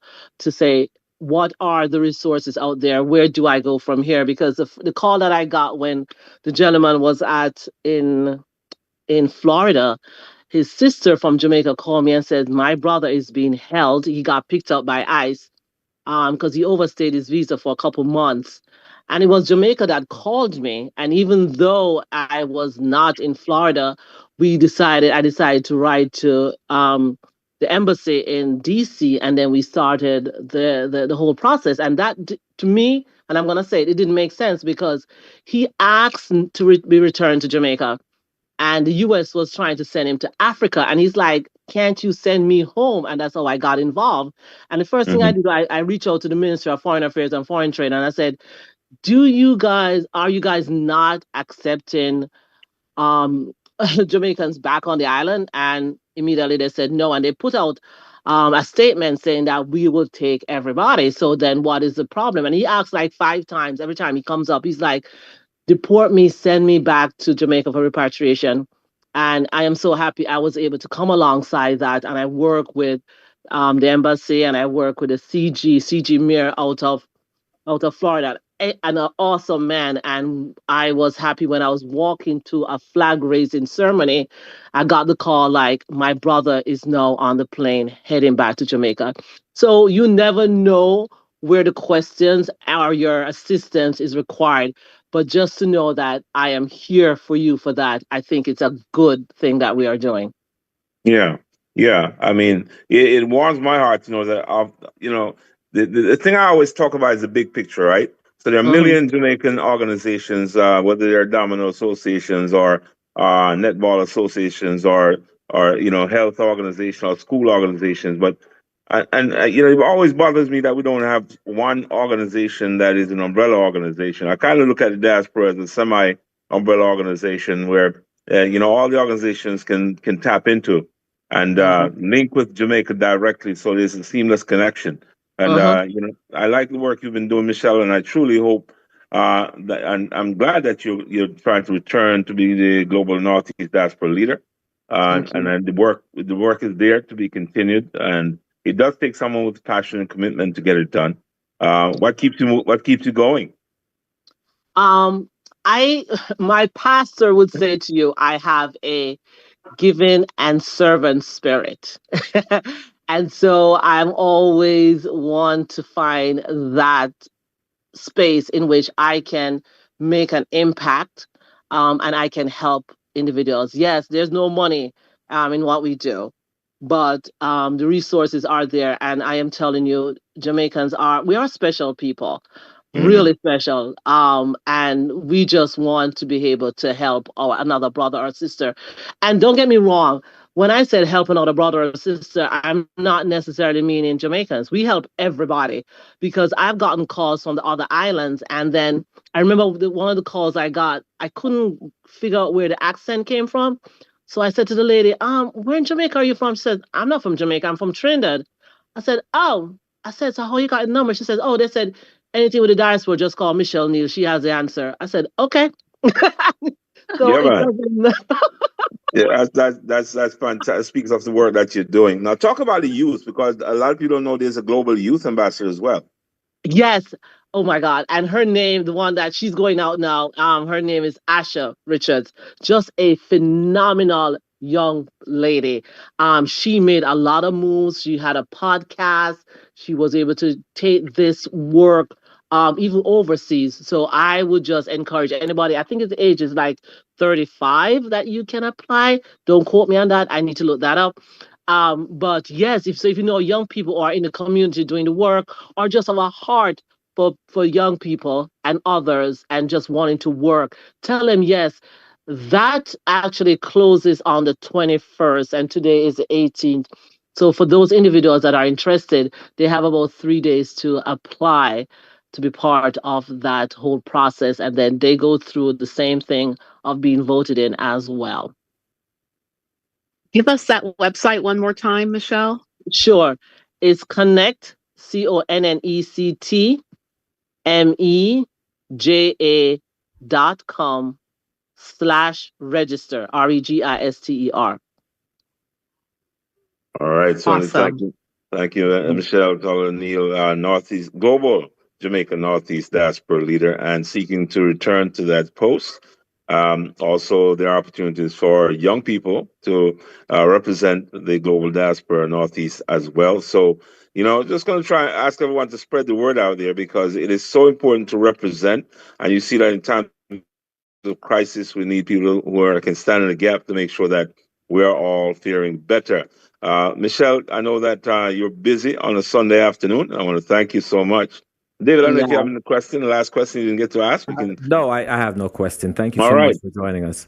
say, what are the resources out there? Where do I go from here? Because the call that I got when the gentleman was in Florida, his sister from Jamaica called me and said, my brother is being held. He got picked up by ICE because he overstayed his visa for a couple months. And it was Jamaica that called me. And even though I was not in Florida, I decided to write to the embassy in DC, and then we started the whole process. And that, to me, and I'm gonna say it didn't make sense because he asked to be returned to Jamaica, and the U.S. was trying to send him to Africa, and he's like, "Can't you send me home?" And that's how I got involved. And the first thing I did, I reached out to the Ministry of Foreign Affairs and Foreign Trade, and I said, are you guys not accepting Jamaicans back on the island? And immediately they said no, and they put out a statement saying that we will take everybody. So then what is the problem? And he asked like 5 times. Every time he comes up, he's like, deport me, send me back to Jamaica for repatriation. And I am so happy I was able to come alongside that. And I work with the embassy, and I work with the CG Mayor out of Florida, and an awesome man. And I was happy when I was walking to a flag raising ceremony. I got the call like, my brother is now on the plane heading back to Jamaica. So you never know where the questions or your assistance is required. But just to know that I am here for you for that, I think it's a good thing that we are doing. Yeah. Yeah. I mean, it warms my heart to know that, the thing I always talk about is the big picture, right? So there are a million Jamaican organizations, whether they're domino associations or netball associations or health organizations or school organizations. But it always bothers me that we don't have one organization that is an umbrella organization. I kind of look at the diaspora as a semi-umbrella organization where all the organizations can tap into and link with Jamaica directly, so there's a seamless connection. And I like the work you've been doing, Michelle, and I truly hope that, and I'm glad that you're trying to return to be the global Northeast diaspora leader. And then the work is there to be continued, and it does take someone with passion and commitment to get it done. What keeps you going? My pastor would say to you, I have a giving and servant spirit. And so I'm always want to find that space in which I can make an impact, and I can help individuals. Yes, there's no money in what we do, but the resources are there. And I am telling you, we are special people. really special. And we just want to be able to help another brother or sister. And don't get me wrong, when I said help another brother or sister, I'm not necessarily meaning Jamaicans. We help everybody, because I've gotten calls from the other islands. And then I remember one of the calls I got, I couldn't figure out where the accent came from. So I said to the lady, where in Jamaica are you from? She said, I'm not from Jamaica, I'm from Trinidad. I said, oh. I said, so how you got the number? She said, oh, they said, anything with the diaspora, just call Michelle Neal. She has the answer. I said, okay. So Yeah, man. Yeah, that's fantastic. Speaks of the work that you're doing. Now, talk about the youth, because a lot of people don't know there's a global youth ambassador as well. Yes. Oh my God. And her name, the one that she's going out now, her name is Asha Richards. Just a phenomenal young lady. She made a lot of moves. She had a podcast. She was able to take this work even overseas. So I would just encourage anybody. I think the age is like 35 that you can apply. Don't quote me on that. I need to look that up. But yes, if you know young people are in the community doing the work, or just have a heart for young people and others and just wanting to work, tell them yes. That actually closes on the 21st, and today is the 18th. So for those individuals that are interested, they have about 3 days to apply to be part of that whole process, and then they go through the same thing of being voted in as well. Give us that website one more time, Michelle. Sure. It's Connect, ConnectMeja.com/register, REGISTER. All right. So Awesome. thank you, Michelle Neal, Northeast Global Jamaica Northeast Diaspora leader, and seeking to return to that post. Also, there are opportunities for young people to represent the global diaspora Northeast as well. So, just going to try and ask everyone to spread the word out there, because it is so important to represent. And you see that in times of crisis, we need people who can stand in the gap to make sure that we're all faring better. Michelle, I know that you're busy on a Sunday afternoon. I want to thank you so much. David, I don't know if you have any question. The last question you didn't get to ask. We can. No, I have no question. Thank you so much for joining us.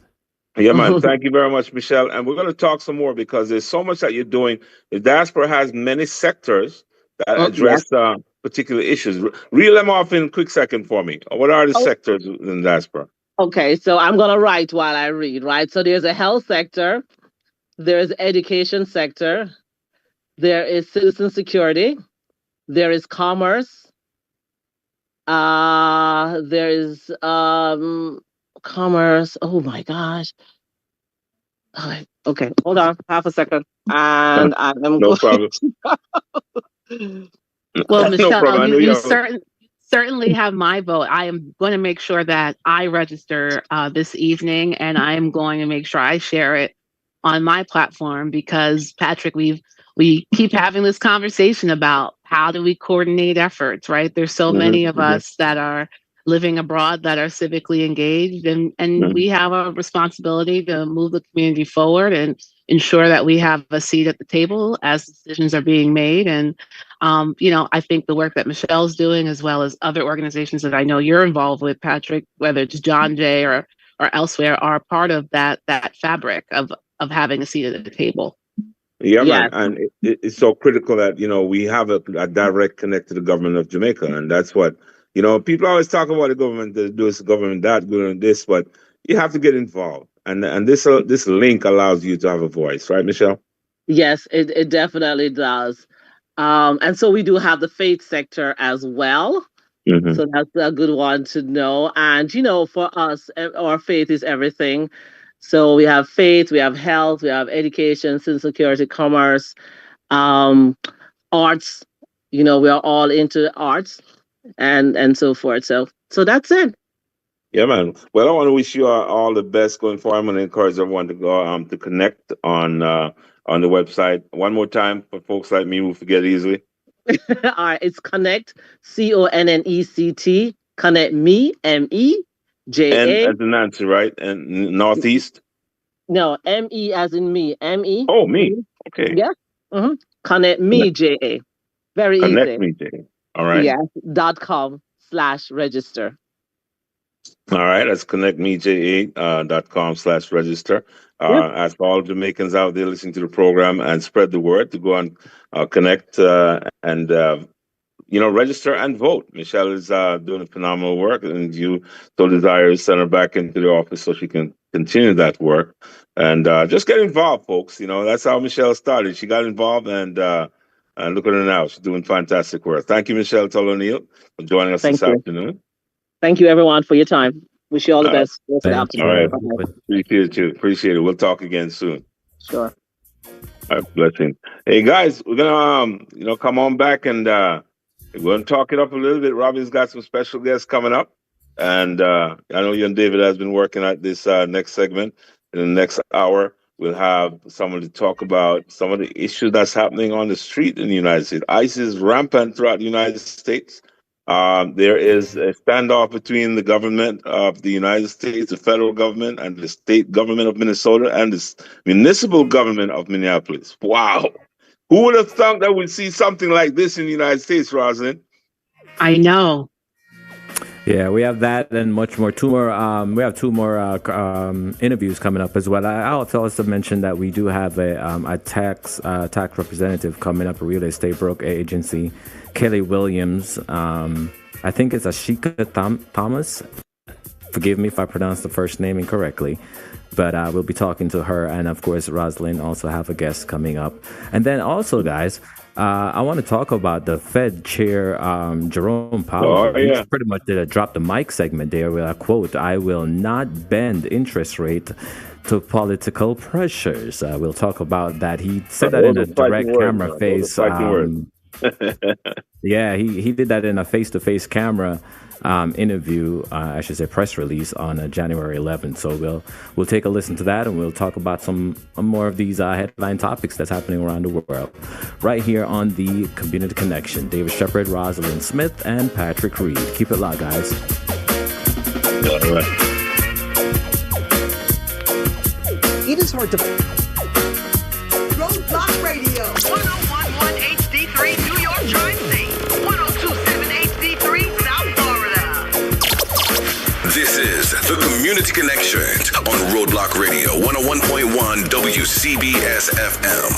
Yeah, man. Thank you very much, Michelle. And we're going to talk some more, because there's so much that you're doing. The diaspora has many sectors that address particular issues. Reel them off in a quick second for me. What are the sectors in the diaspora? Okay, so I'm going to write while I read, right? So there's a health sector. There's education sector. There is citizen security. There is commerce. There is commerce. Oh my gosh. Okay, hold on, half a second, and I am no problem. Well, Michelle, no problem. you certainly have my vote. I am going to make sure that I register this evening, and I am going to make sure I share it on my platform, because Patrick, we keep having this conversation about how do we coordinate efforts, right? There's so many of us that are living abroad that are civically engaged, and we have a responsibility to move the community forward and ensure that we have a seat at the table as decisions are being made. And I think the work that Michelle's doing, as well as other organizations that I know you're involved with, Patrick, whether it's John Jay or elsewhere, are part of that fabric of having a seat at the table. Yeah, man. And it's so critical that, we have a direct connect to the government of Jamaica. And that's what, people always talk about the government, do this, government that, doing this, but you have to get involved. And this link allows you to have a voice, right, Michelle? Yes, it definitely does. And so we do have the faith sector as well. So that's a good one to know. And, for us, our faith is everything. So we have faith, we have health, we have education, citizen security, commerce, arts. We are all into arts and so forth. So that's it. Yeah, man. Well, I want to wish you all the best going forward. I'm going to encourage everyone to go to connect on the website. One more time for folks like me who forget easily. All right, it's Connect, CONNECT, Connect Me, MEJA. N as in Nancy, right? And Northeast? No, ME as in me, ME. Oh, me. Okay. Yeah. Connect Me, JA. Very Connect easy. Me, JA. All right. Yeah. .com. connectmej8.com/register. All right, that's connectmej8.com/register. Yep. Ask all Jamaicans out there listening to the program and spread the word to go and connect and register and vote. Michelle is doing a phenomenal work, and you so desire to send her back into the office so she can continue that work. And just get involved, folks. That's how Michelle started. She got involved, and look at her now. She's doing fantastic work. Thank you, Michelle O'Neill, for joining us this afternoon. Thank you, everyone, for your time. Wish you all the best. All right. Appreciate it. We'll talk again soon. Sure. All right, blessing. Hey, guys, we're gonna come on back and we're gonna talk it up a little bit. Robbie's got some special guests coming up, and I know you and David has been working at this next segment. In the next hour, we'll have someone to talk about some of the issues that's happening on the street in the United States. ICE is rampant throughout the United States. There is a standoff between the government of the United States, the federal government, and the state government of Minnesota, and the municipal government of Minneapolis. Wow. Who would have thought that we'd see something like this in the United States, Roslyn? I know. Yeah, we have that and much more. We have two more interviews coming up as well. I also mentioned that we do have a tax representative coming up, a real estate broker agency, Kelly Williams. I think it's Ashika Thomas. Forgive me if I pronounce the first name incorrectly. But we'll be talking to her, and of course, Roslyn also have a guest coming up. And then also, guys, I want to talk about the Fed Chair Jerome Powell. He pretty much did a drop the mic segment there with a quote: "I will not bend interest rate to political pressures." We'll talk about that. He said that in a direct camera face. Yeah, he did that in a face-to-face camera interview, I should say press release on January 11th. So we'll take a listen to that, and we'll talk about some more of these headline topics that's happening around the world right here on the Community Connection. David Shepard, Rosalind Smith, and Patrick Reed. Keep it locked, guys. All right. It is hard to... Roadblock Radio, 1011 HD3 New York Tri-State, 1027 HD3 South Florida. This is the Community Connection on Roadblock Radio, 101.1 WCBS FM.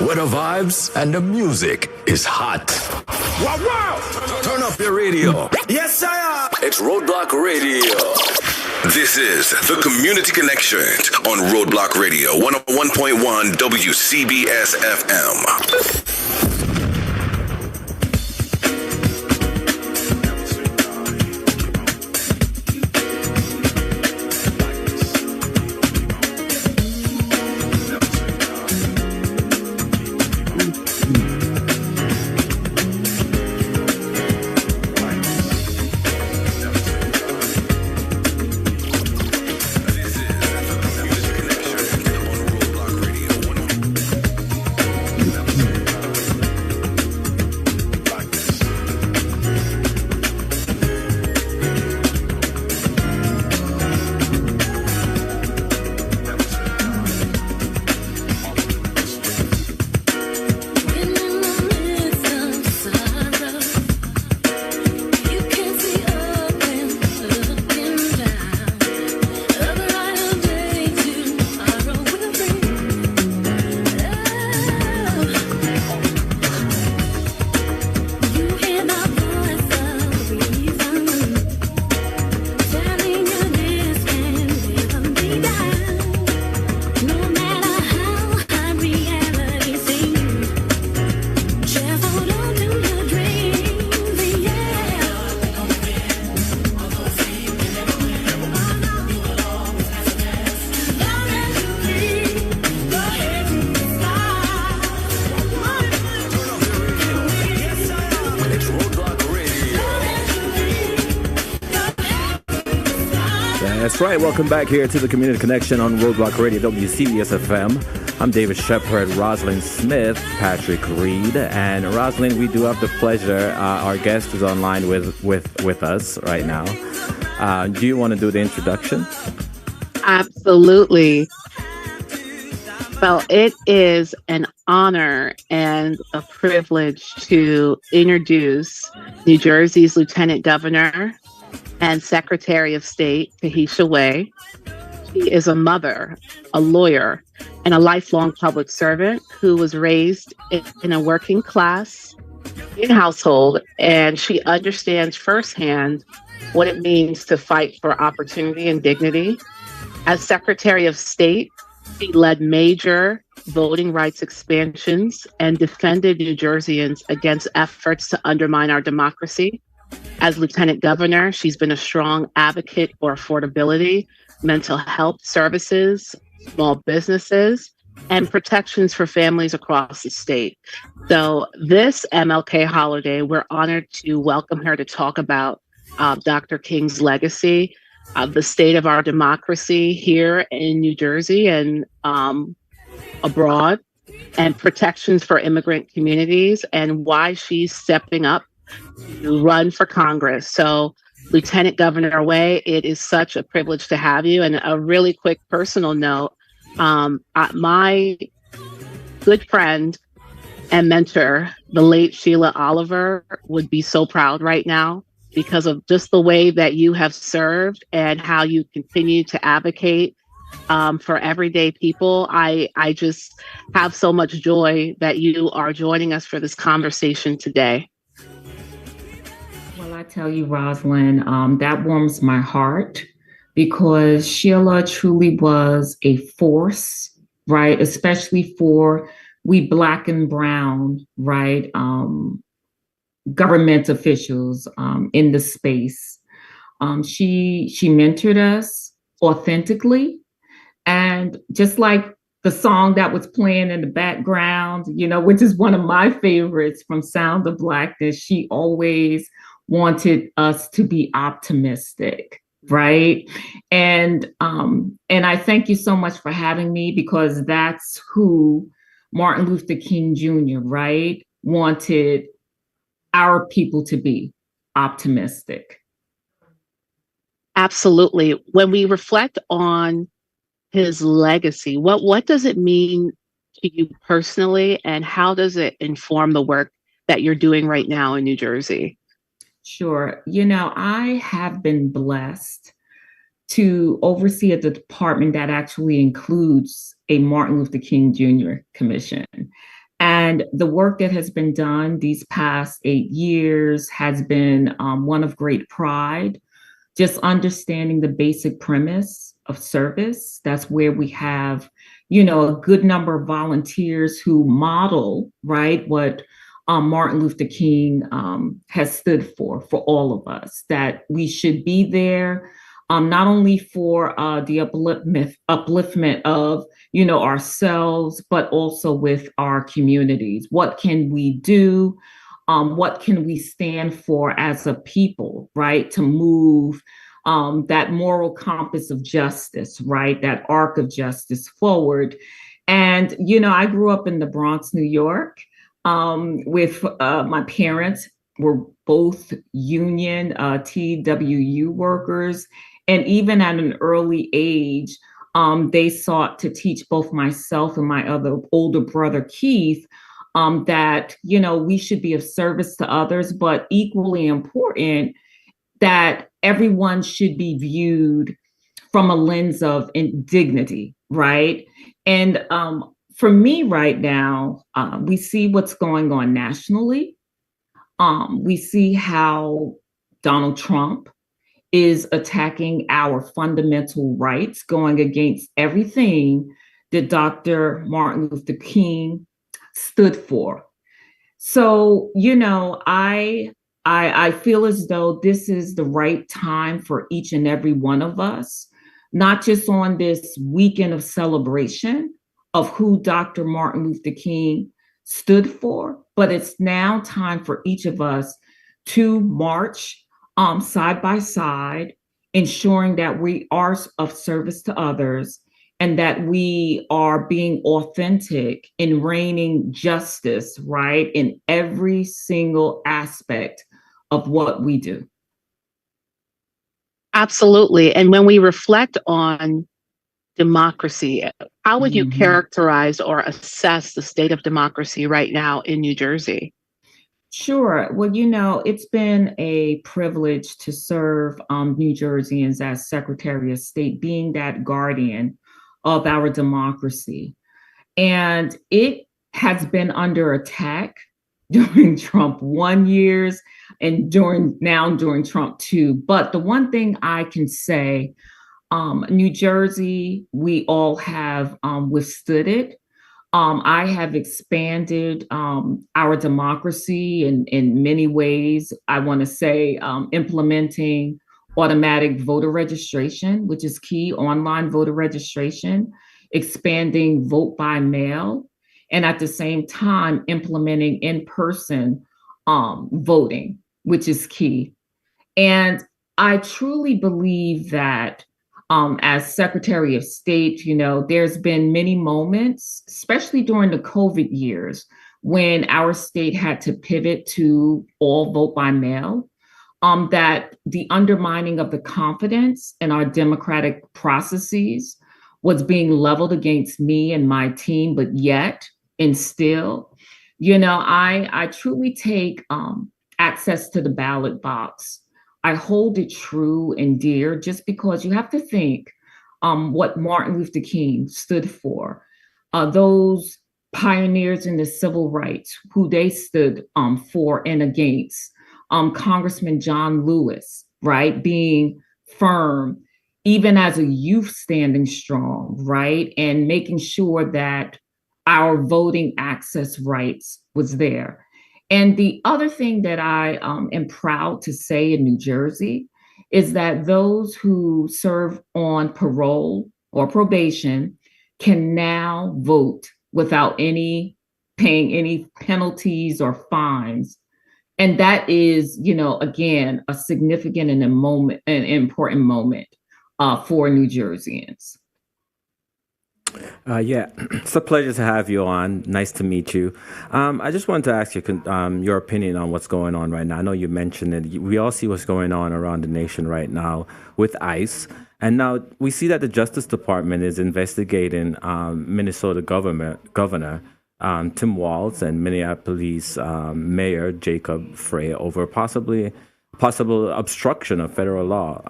where the vibes and the music is hot. Wow, wow! Turn up your radio. Yes, sir. It's Roadblock Radio. This is the Community Connection on Roadblock Radio 101.1 WCBS FM. That's right. Welcome back here to the Community Connection on Roadblock Radio, WCBS FM. I'm David Shepard, Roslyn Smith, Patrick Reed, and Roslyn, we do have the pleasure. Our guest is online with us right now. Do you want to do the introduction? Absolutely. Well, it is an honor and a privilege to introduce New Jersey's Lieutenant Governor and Secretary of State, Keisha Way. She is a mother, a lawyer, and a lifelong public servant who was raised in a working class household, and she understands firsthand what it means to fight for opportunity and dignity. As Secretary of State, she led major voting rights expansions and defended New Jerseyans against efforts to undermine our democracy. As Lieutenant Governor, she's been a strong advocate for affordability, mental health services, small businesses, and protections for families across the state. So this MLK holiday, we're honored to welcome her to talk about Dr. King's legacy, the state of our democracy here in New Jersey and abroad, and protections for immigrant communities, and why she's stepping up to run for Congress. So, Lieutenant Governor Way, it is such a privilege to have you. And a really quick personal note, my good friend and mentor, the late Sheila Oliver, would be so proud right now because of just the way that you have served and how you continue to advocate for everyday people. I just have so much joy that you are joining us for this conversation today. Well, I tell you, Roslyn, that warms my heart because Sheila truly was a force, right? Especially for we Black and brown, right? Government officials in the space. She mentored us authentically. And just like the song that was playing in the background, which is one of my favorites from Sound of Blackness, she always wanted us to be optimistic, right? And I thank you so much for having me because that's who Martin Luther King Jr., right, wanted our people to be optimistic. Absolutely. When we reflect on his legacy, what does it mean to you personally, and how does it inform the work that you're doing right now in New Jersey? Sure. I have been blessed to oversee a department that actually includes a Martin Luther King Jr. Commission. And the work that has been done these past 8 years has been one of great pride. Just understanding the basic premise of service. That's where we have, a good number of volunteers who model, right, what Martin Luther King has stood for all of us, that we should be there not only for the upliftment of, ourselves, but also with our communities. What can we do? What can we stand for as a people, right? To move that moral compass of justice, right? That arc of justice forward. And, I grew up in the Bronx, New York, with my parents were both union TWU workers. And even at an early age, they sought to teach both myself and my other older brother, Keith, that, we should be of service to others, but equally important, that everyone should be viewed from a lens of dignity, right? And for me right now, we see what's going on nationally. We see how Donald Trump is attacking our fundamental rights, going against everything that Dr. Martin Luther King stood for. So, I feel as though this is the right time for each and every one of us, not just on this weekend of celebration of who Dr. Martin Luther King stood for, but it's now time for each of us to march side by side, ensuring that we are of service to others and that we are being authentic in reigning justice, right, in every single aspect of what we do. Absolutely. And when we reflect on democracy, how would you characterize or assess the state of democracy right now in New Jersey? Sure. Well, it's been a privilege to serve New Jerseyans as Secretary of State, being that guardian of our democracy. And it has been under attack during Trump 1 years and during Trump 2. But the one thing I can say, New Jersey, we all have withstood it. I have expanded our democracy in many ways. I want to say implementing automatic voter registration, which is key, online voter registration, expanding vote by mail, and at the same time implementing in-person voting, which is key. And I truly believe that as Secretary of State, there's been many moments, especially during the COVID years, when our state had to pivot to all vote by mail, that the undermining of the confidence in our democratic processes was being leveled against me and my team, but yet and still, I truly take access to the ballot box. I hold it true and dear, just because you have to think what Martin Luther King stood for, those pioneers in the civil rights, who they stood for and against, Congressman John Lewis, right, being firm, even as a youth standing strong, right, and making sure that our voting access rights was there. And the other thing that I am proud to say in New Jersey is that those who serve on parole or probation can now vote without paying any penalties or fines. And that is, again, a significant and an important moment for New Jerseyans. Yeah, it's a pleasure to have you on. Nice to meet you. I just wanted to ask you your opinion on what's going on right now. I know you mentioned it. We all see what's going on around the nation right now with ICE. And now we see that the Justice Department is investigating Minnesota Governor Tim Walz and Minneapolis Mayor Jacob Frey over possible obstruction of federal law.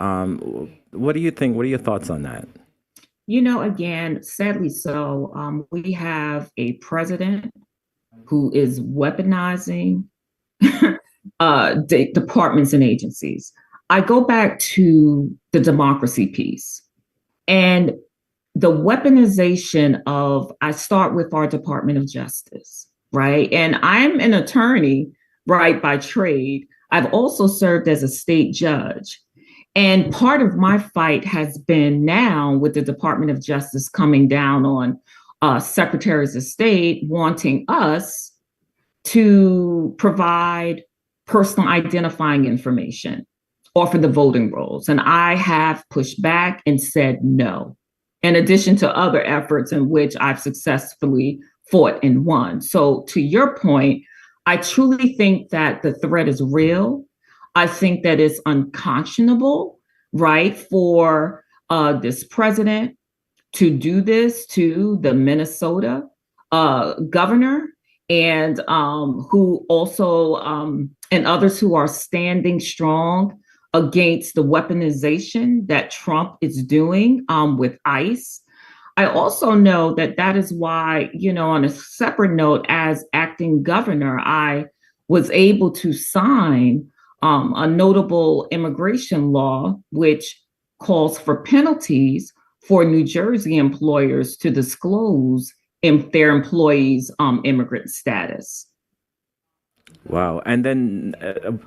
What do you think? What are your thoughts on that? Again, sadly so, we have a president who is weaponizing departments and agencies. I go back to the democracy piece and the weaponization of, I start with our Department of Justice, right? And I'm an attorney, right, by trade. I've also served as a state judge. And part of my fight has been now with the Department of Justice coming down on secretaries of state wanting us to provide personal identifying information or for the voting rolls. And I have pushed back and said no, in addition to other efforts in which I've successfully fought and won. So to your point, I truly think that the threat is real. I think that it's unconscionable, right, for this president to do this to the Minnesota governor and who also and others who are standing strong against the weaponization that Trump is doing with ICE. I also know that that is why, you know, on a separate note, as acting governor, I was able to sign a notable immigration law, which calls for penalties for New Jersey employers to disclose their employees' immigrant status. Wow. And then,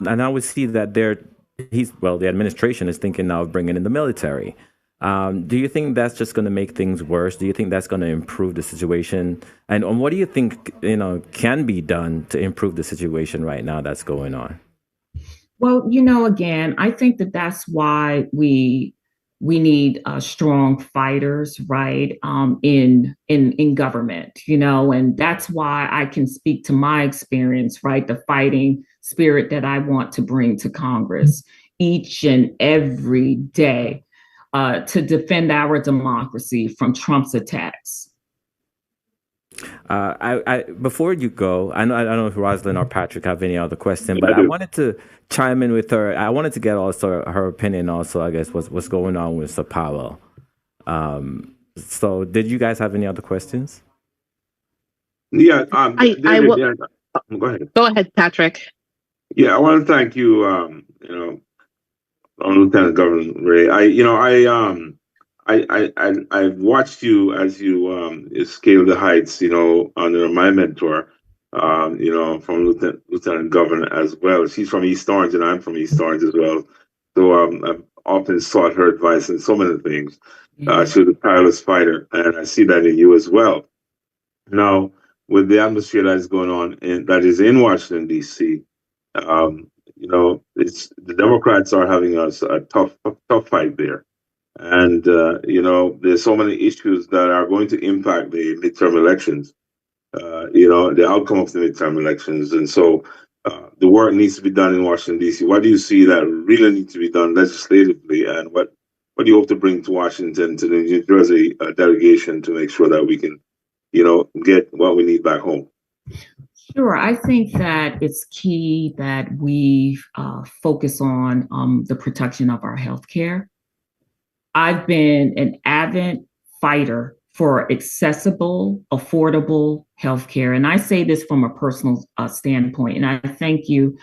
and I would see that the administration is thinking now of bringing in the military. Do you think that's just going to make things worse? Do you think that's going to improve the situation? And what do you think, you know, can be done to improve the situation right now that's going on? Well, you know, again, I think that that's why we need strong fighters, right, in government, you know, and that's why I can speak to my experience, right, the fighting spirit that I want to bring to Congress each and every day to defend our democracy from Trump's attacks. Before you go, I don't know if Roslyn or Patrick have any other question, but I wanted to chime in with her. I wanted to get also her opinion also, I guess, what's going on with Sir Powell. So did you guys have any other questions? Yeah. Go ahead, Patrick. Yeah, I want to thank you, Lieutenant Governor Ray. I've watched you as you scale the heights, under my mentor, from Lieutenant Governor as well. She's from East Orange and I'm from East Orange as well. So I've often sought her advice in so many things. She was a tireless fighter, and I see that in you as well. Now, with the atmosphere that is going on that is in Washington, D.C., the Democrats are having a tough fight there. And, there's so many issues that are going to impact the midterm elections, the outcome of the midterm elections. And so the work needs to be done in Washington, D.C. What do you see that really needs to be done legislatively? And what do you hope to bring to Washington, to the New Jersey delegation, to make sure that we can, get what we need back home? Sure. I think that it's key that we focus on the protection of our healthcare. I've been an avid fighter for accessible, affordable healthcare. And I say this from a personal standpoint. And I thank you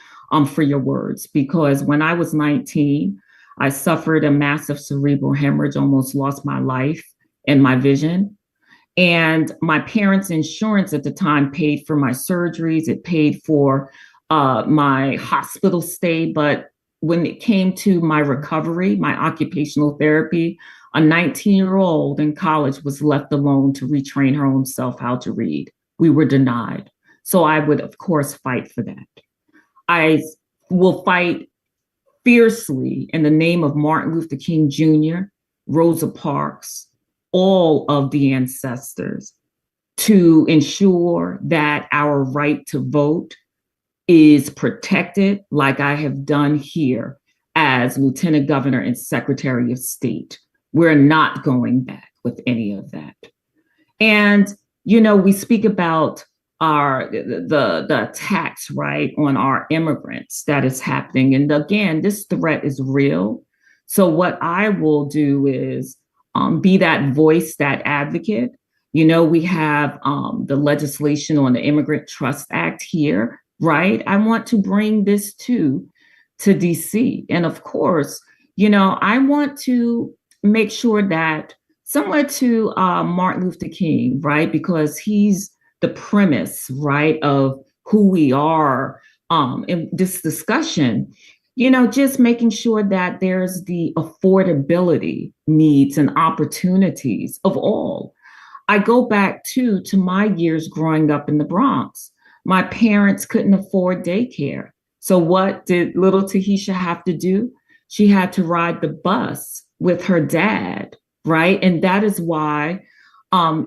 for your words, because when I was 19, I suffered a massive cerebral hemorrhage, almost lost my life and my vision. And my parents' insurance at the time paid for my surgeries. It paid for my hospital stay. But when it came to my recovery, my occupational therapy, a 19-year-old in college was left alone to retrain her own self how to read. We were denied. So I would, of course, fight for that. I will fight fiercely in the name of Martin Luther King Jr., Rosa Parks, all of the ancestors, to ensure that our right to vote is protected, like I have done here as Lieutenant Governor and Secretary of State. We're not going back with any of that. And, we speak about the attacks, right, on our immigrants that is happening. And again, this threat is real. So what I will do is be that voice, that advocate, We have the legislation on the Immigrant Trust Act here, right? I want to bring this to DC. And of course, I want to make sure that similar to Martin Luther King, right? Because he's the premise, right, of who we are in this discussion, just making sure that there's the affordability needs and opportunities of all. I go back to my years growing up in the Bronx. My parents couldn't afford daycare. So what did little Tahisha have to do? She had to ride the bus with her dad, right? And that is why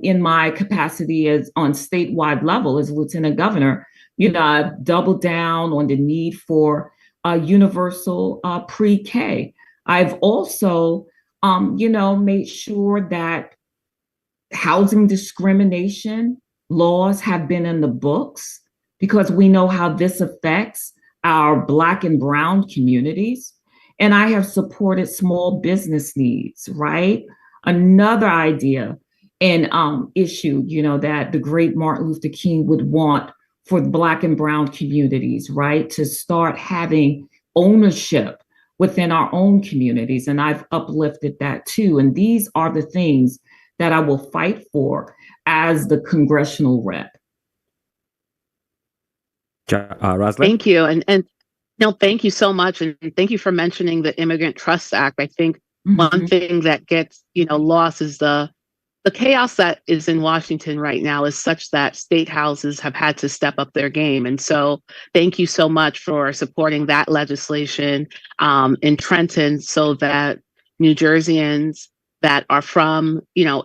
in my capacity as on statewide level as lieutenant governor, I doubled down on the need for universal pre-K. I've also, made sure that housing discrimination laws have been in the books because we know how this affects our Black and Brown communities. And I have supported small business needs, right? Another idea and issue, that the great Martin Luther King would want for the Black and Brown communities, right? To start having ownership within our own communities. And I've uplifted that too. And these are the things that I will fight for as the congressional rep. Roslyn? Thank you. And no, thank you so much. And thank you for mentioning the Immigrant Trust Act. I think one thing that gets, lost is the chaos that is in Washington right now is such that state houses have had to step up their game. And so thank you so much for supporting that legislation in Trenton so that New Jerseyans that are from,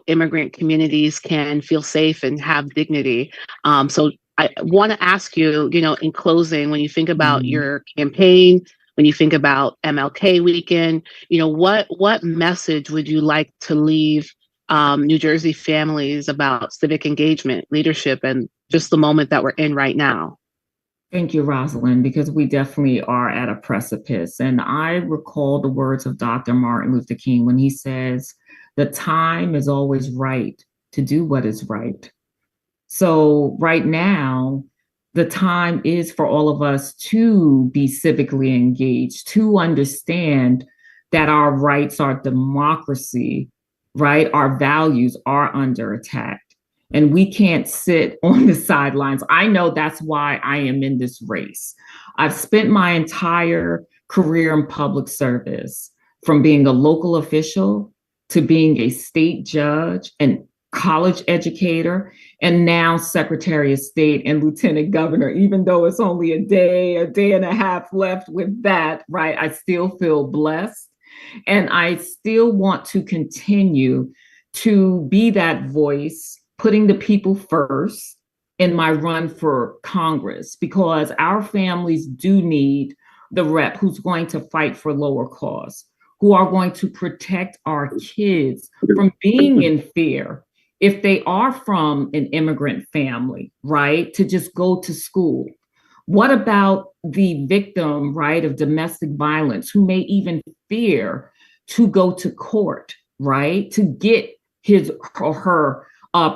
immigrant communities can feel safe and have dignity. So I want to ask you, in closing, when you think about your campaign, when you think about MLK weekend, what message would you like to leave New Jersey families about civic engagement, leadership, and just the moment that we're in right now? Thank you, Rosalind, because we definitely are at a precipice. And I recall the words of Dr. Martin Luther King when he says, the time is always right to do what is right. So right now, the time is for all of us to be civically engaged, to understand that our rights, our democracy, right, our values are under attack. And we can't sit on the sidelines. I know that's why I am in this race. I've spent my entire career in public service, from being a local official to being a state judge and college educator, and now Secretary of State and Lieutenant Governor. Even though it's only a day and a half left with that, right, I still feel blessed. And I still want to continue to be that voice, putting the people first in my run for Congress, because our families do need the rep who's going to fight for lower costs, who are going to protect our kids from being in fear if they are from an immigrant family, right, to just go to school. What about the victim, right, of domestic violence who may even fear to go to court, right, to get his or her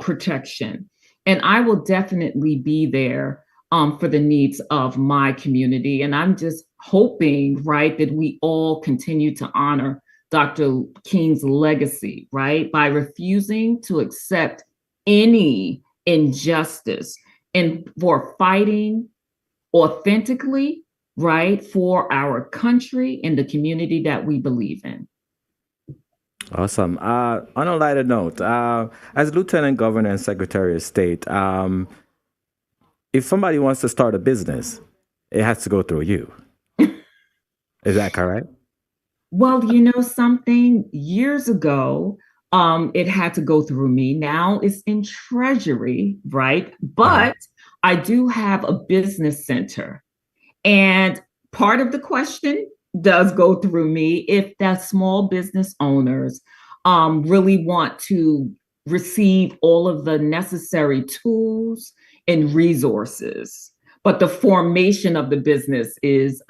protection? And I will definitely be there for the needs of my community. And I'm just hoping, right, that we all continue to honor Dr. King's legacy, right, by refusing to accept any injustice and for fighting authentically, right, for our country and the community that we believe in. Awesome. On a lighter note, as Lieutenant Governor and Secretary of State, if somebody wants to start a business, it has to go through you. Is that correct? Well, something, years ago, it had to go through me. Now it's in Treasury, right? But I do have a business center. And part of the question does go through me if that small business owners really want to receive all of the necessary tools and resources. But the formation of the business is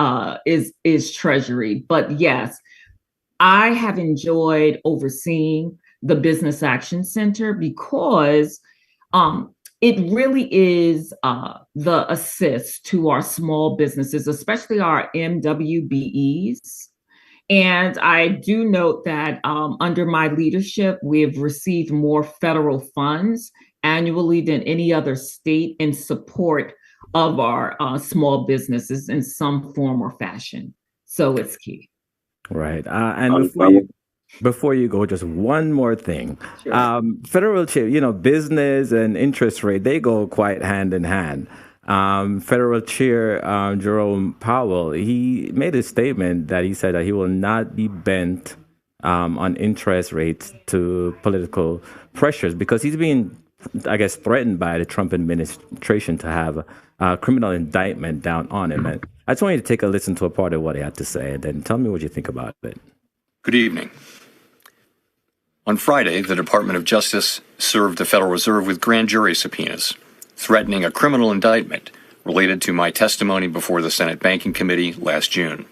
Treasury. But yes, I have enjoyed overseeing the Business Action Center, because it really is the assist to our small businesses, especially our MWBEs. And I do note that under my leadership, we have received more federal funds annually than any other state in support of our small businesses in some form or fashion. So it's key. Right. And before you go, just one more thing. Sure. Federal chair, business and interest rate, they go quite hand in hand. Federal Chair Jerome Powell, he made a statement that he said that he will not be bent on interest rates to political pressures, because he's being, I guess, threatened by the Trump administration to have a criminal indictment down on him. And I just want you to take a listen to a part of what he had to say, and then tell me what you think about it. Good evening. On Friday, the Department of Justice served the Federal Reserve with grand jury subpoenas, threatening a criminal indictment related to my testimony before the Senate Banking Committee last June.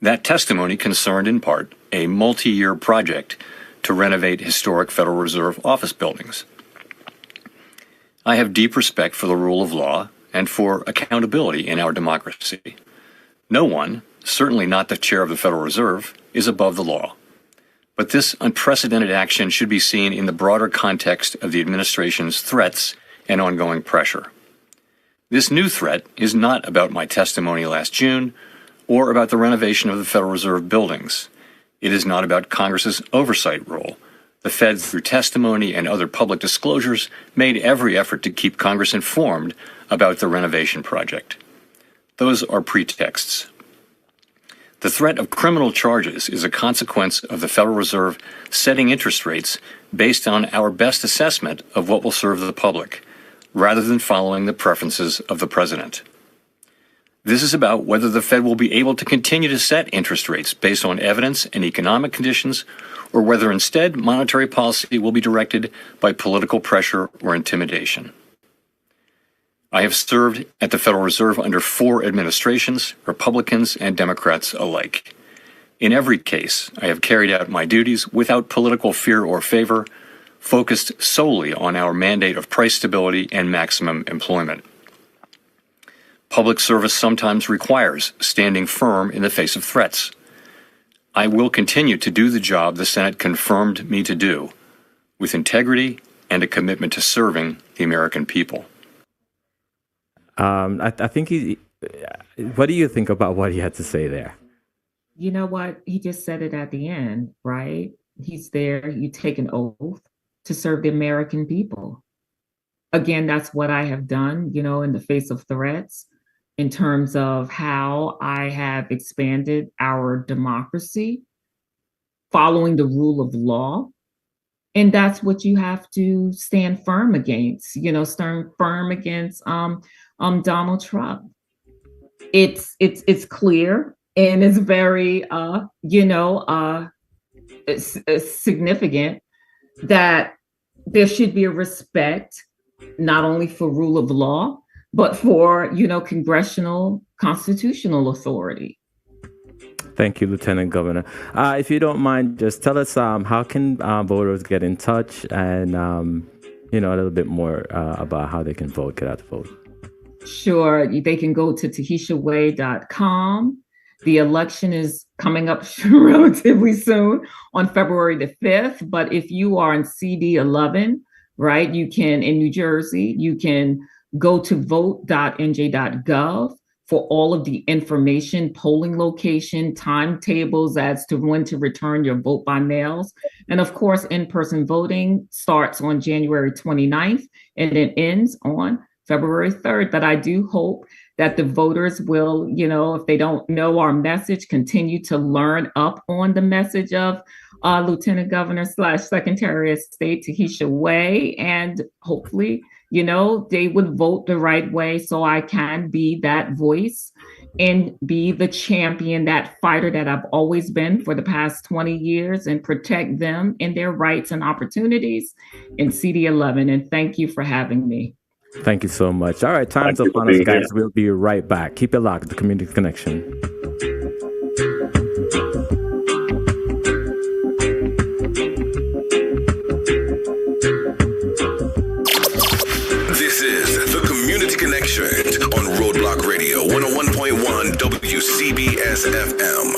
That testimony concerned in part a multi-year project to renovate historic Federal Reserve office buildings. I have deep respect for the rule of law and for accountability in our democracy. No one, certainly not the chair of the Federal Reserve, is above the law. But this unprecedented action should be seen in the broader context of the administration's threats and ongoing pressure. This new threat is not about my testimony last June or about the renovation of the Federal Reserve buildings. It is not about Congress's oversight role. The Fed, through testimony and other public disclosures, made every effort to keep Congress informed about the renovation project. Those are pretexts. The threat of criminal charges is a consequence of the Federal Reserve setting interest rates based on our best assessment of what will serve the public, rather than following the preferences of the president. This is about whether the Fed will be able to continue to set interest rates based on evidence and economic conditions, or whether instead monetary policy will be directed by political pressure or intimidation. I have served at the Federal Reserve under 4 administrations, Republicans and Democrats alike. In every case, I have carried out my duties without political fear or favor, focused solely on our mandate of price stability and maximum employment. Public service sometimes requires standing firm in the face of threats. I will continue to do the job the Senate confirmed me to do, with integrity and a commitment to serving the American people. I think what do you think about what he had to say there? You know what? He just said it at the end, right? He's there. You take an oath to serve the American people. Again, that's what I have done, in the face of threats, in terms of how I have expanded our democracy, following the rule of law. And that's what you have to stand firm against, stand firm against Donald Trump. It's clear and it's very it's significant that there should be a respect not only for rule of law, but for congressional constitutional authority. Thank you, Lieutenant Governor. If you don't mind, just tell us how can voters get in touch and a little bit more about how they can vote, get out the vote. Sure. They can go to tahitiaway.com. The election is coming up relatively soon on February the 5th. But if you are in CD 11, right, you can, in New Jersey, you can go to vote.nj.gov for all of the information, polling location, timetables as to when to return your vote by mails. And of course, in-person voting starts on January 29th and it ends on February 3rd. But I do hope that the voters will, if they don't know our message, continue to learn up on the message of Lieutenant Governor / Secretary of State Tahisha Way, and hopefully, they would vote the right way so I can be that voice and be the champion, that fighter that I've always been for the past 20 years, and protect them and their rights and opportunities in CD 11. And thank you for having me. Thank you so much. All right, time's up on us, guys. We'll be right back. Keep it locked, the Community Connection. Connection on Roadblock Radio, 101.1 WCBS FM.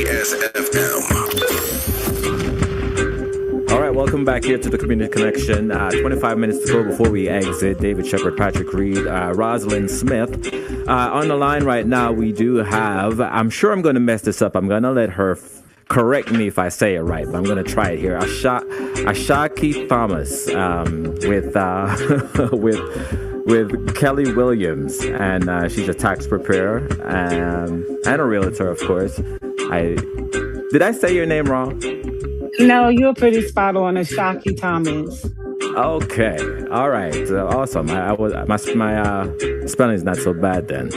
CBS FM. All right, welcome back here to the Community Connection. 25 minutes to go before we exit. David Shepard, Patrick Reed, Roslyn Smith. On the line right now, we do have, I'm sure I'm going to mess this up. I'm going to let her correct me if I say it right, but I'm going to try it here. Ashaki Thomas with Kelly Williams, and she's a tax preparer and a realtor, of course. Did I say your name wrong? No, you're pretty spot on, Ashaki Thomas. Okay, all right, awesome. My spelling is not so bad then.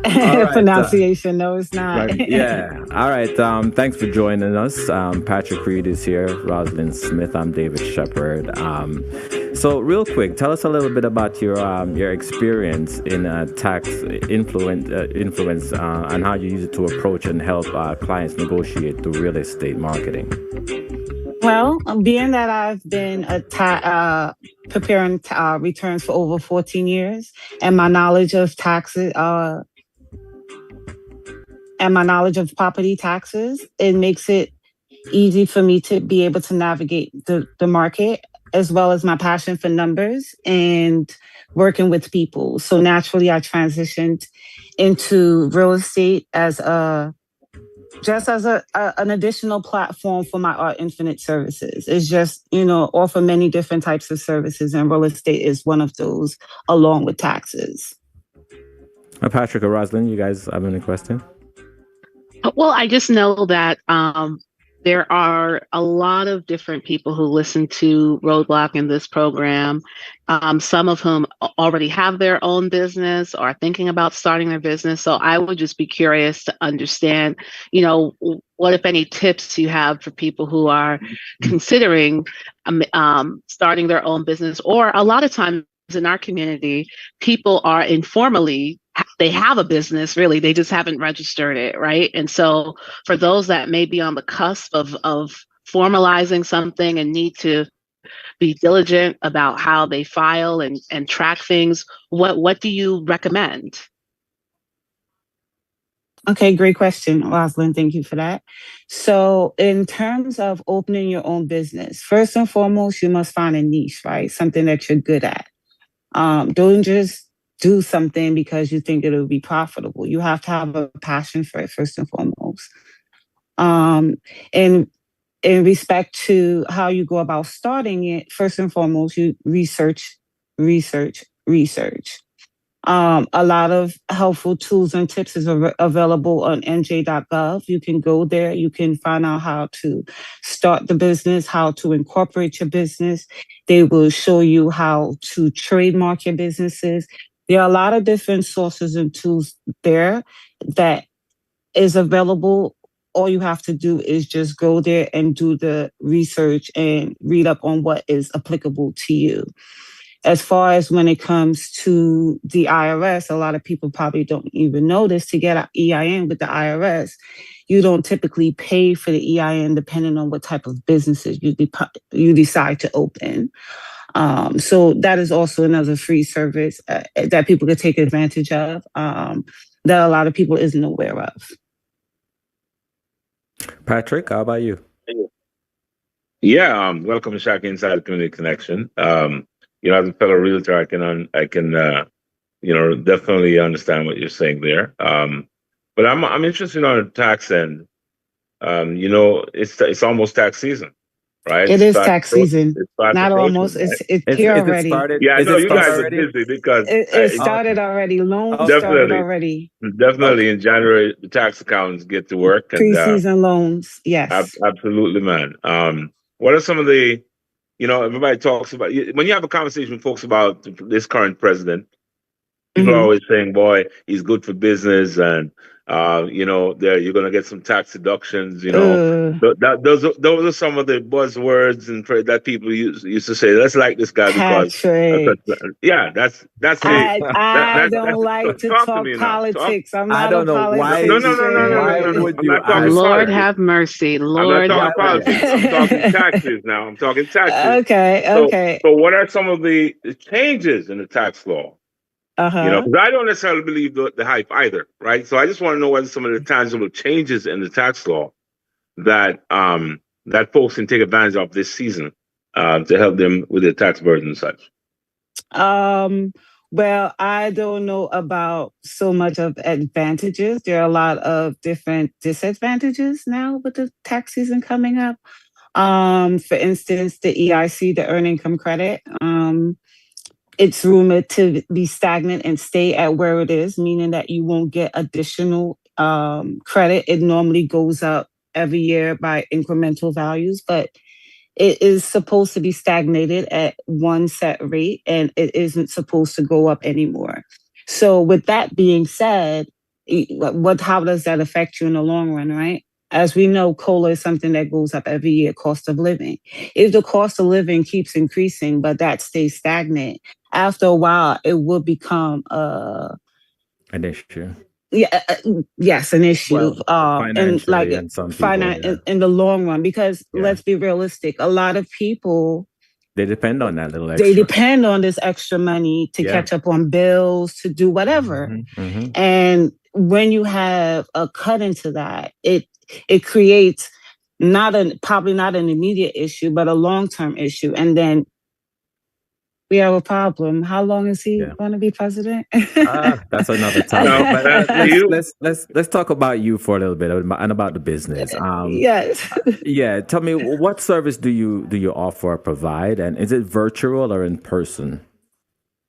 Right, pronunciation, no, it's not. Right, yeah. All right. Thanks for joining us. Patrick Reed is here. Roslyn Smith. I'm David Shepard. So, real quick, tell us a little bit about your experience in tax influence and how you use it to approach and help clients negotiate through real estate marketing. Well, being that I've been preparing returns for over 14 years, and my knowledge of taxes and my knowledge of property taxes, it makes it easy for me to be able to navigate the market, as well as my passion for numbers and working with people. So naturally, I transitioned into real estate as an additional platform for my Art Infinite services. It's just, offer many different types of services, and real estate is one of those, along with taxes. Patrick or Roslyn, you guys have any questions? Well, I just know that there are a lot of different people who listen to Roadblock in this program, some of whom already have their own business or are thinking about starting their business. So I would just be curious to understand, what, if any, tips you have for people who are considering starting their own business. Or a lot of times in our community, people are informally, they have a business, really, they just haven't registered it, right? And so for those that may be on the cusp of formalizing something and need to be diligent about how they file and track things, what do you recommend? Okay, great question, Roslyn. Thank you for that. So in terms of opening your own business, first and foremost, you must find a niche, right? Something that you're good at. Don't just do something because you think it'll be profitable. You have to have a passion for it, first and foremost. And in respect to how you go about starting it, first and foremost, you research. A lot of helpful tools and tips is available on nj.gov. You can go there. You can find out how to start the business, how to incorporate your business. They will show you how to trademark your businesses. There are a lot of different sources and tools there that is available. All you have to do is just go there and do the research and read up on what is applicable to you. As far as when it comes to the IRS, a lot of people probably don't even know this. To get an EIN with the IRS, you don't typically pay for the EIN depending on what type of businesses you decide to open. So that is also another free service that people could take advantage of that a lot of people isn't aware of. Patrick, how about you? Yeah, welcome to Shaki Inside the Community Connection. As a fellow realtor, I can definitely understand what you're saying there. But I'm interested on the tax end. It's almost tax season, right? It is tax season. Not almost. Right? It's here already. Yeah, I know you guys are busy because it started already. Loans started already. Definitely in January, the tax accountants get to work. Pre-season loans, yes. Absolutely, man. What are some of the everybody talks about, when you have a conversation with folks about this current president, people are always saying, boy, he's good for business and, you're going to get some tax deductions, Those are some of the buzzwords and that people used to say, let's like this guy because... I don't like to talk politics. I'm not a politician. No. Lord have mercy. Lord have mercy. I'm talking taxes now. I'm talking taxes. Okay. So what are some of the changes in the tax law? Because I don't necessarily believe the hype either, right? So I just want to know what are some of the tangible changes in the tax law that that folks can take advantage of this season to help them with their tax burden and such? Well, I don't know about so much of advantages. There are a lot of different disadvantages now with the tax season coming up. For instance, the EIC, the Earned Income Credit, it's rumored to be stagnant and stay at where it is, meaning that you won't get additional credit. It normally goes up every year by incremental values, but it is supposed to be stagnated at one set rate, and it isn't supposed to go up anymore. So with that being said, how does that affect you in the long run, right? As we know, COLA is something that goes up every year, cost of living. If the cost of living keeps increasing, but that stays stagnant, after a while, it will become an issue. Yeah, yes, an issue. And like in the long run, because let's be realistic, a lot of people, they depend on that little extra. They depend on this extra money to catch up on bills, to do whatever. And when you have a cut into that, it creates probably not an immediate issue, but a long-term issue. And then we have a problem. How long is he going to be president? That's another topic. Let's talk about you for a little bit and about the business. Yes. Yeah. Tell me, what service do you offer or provide, and is it virtual or in person?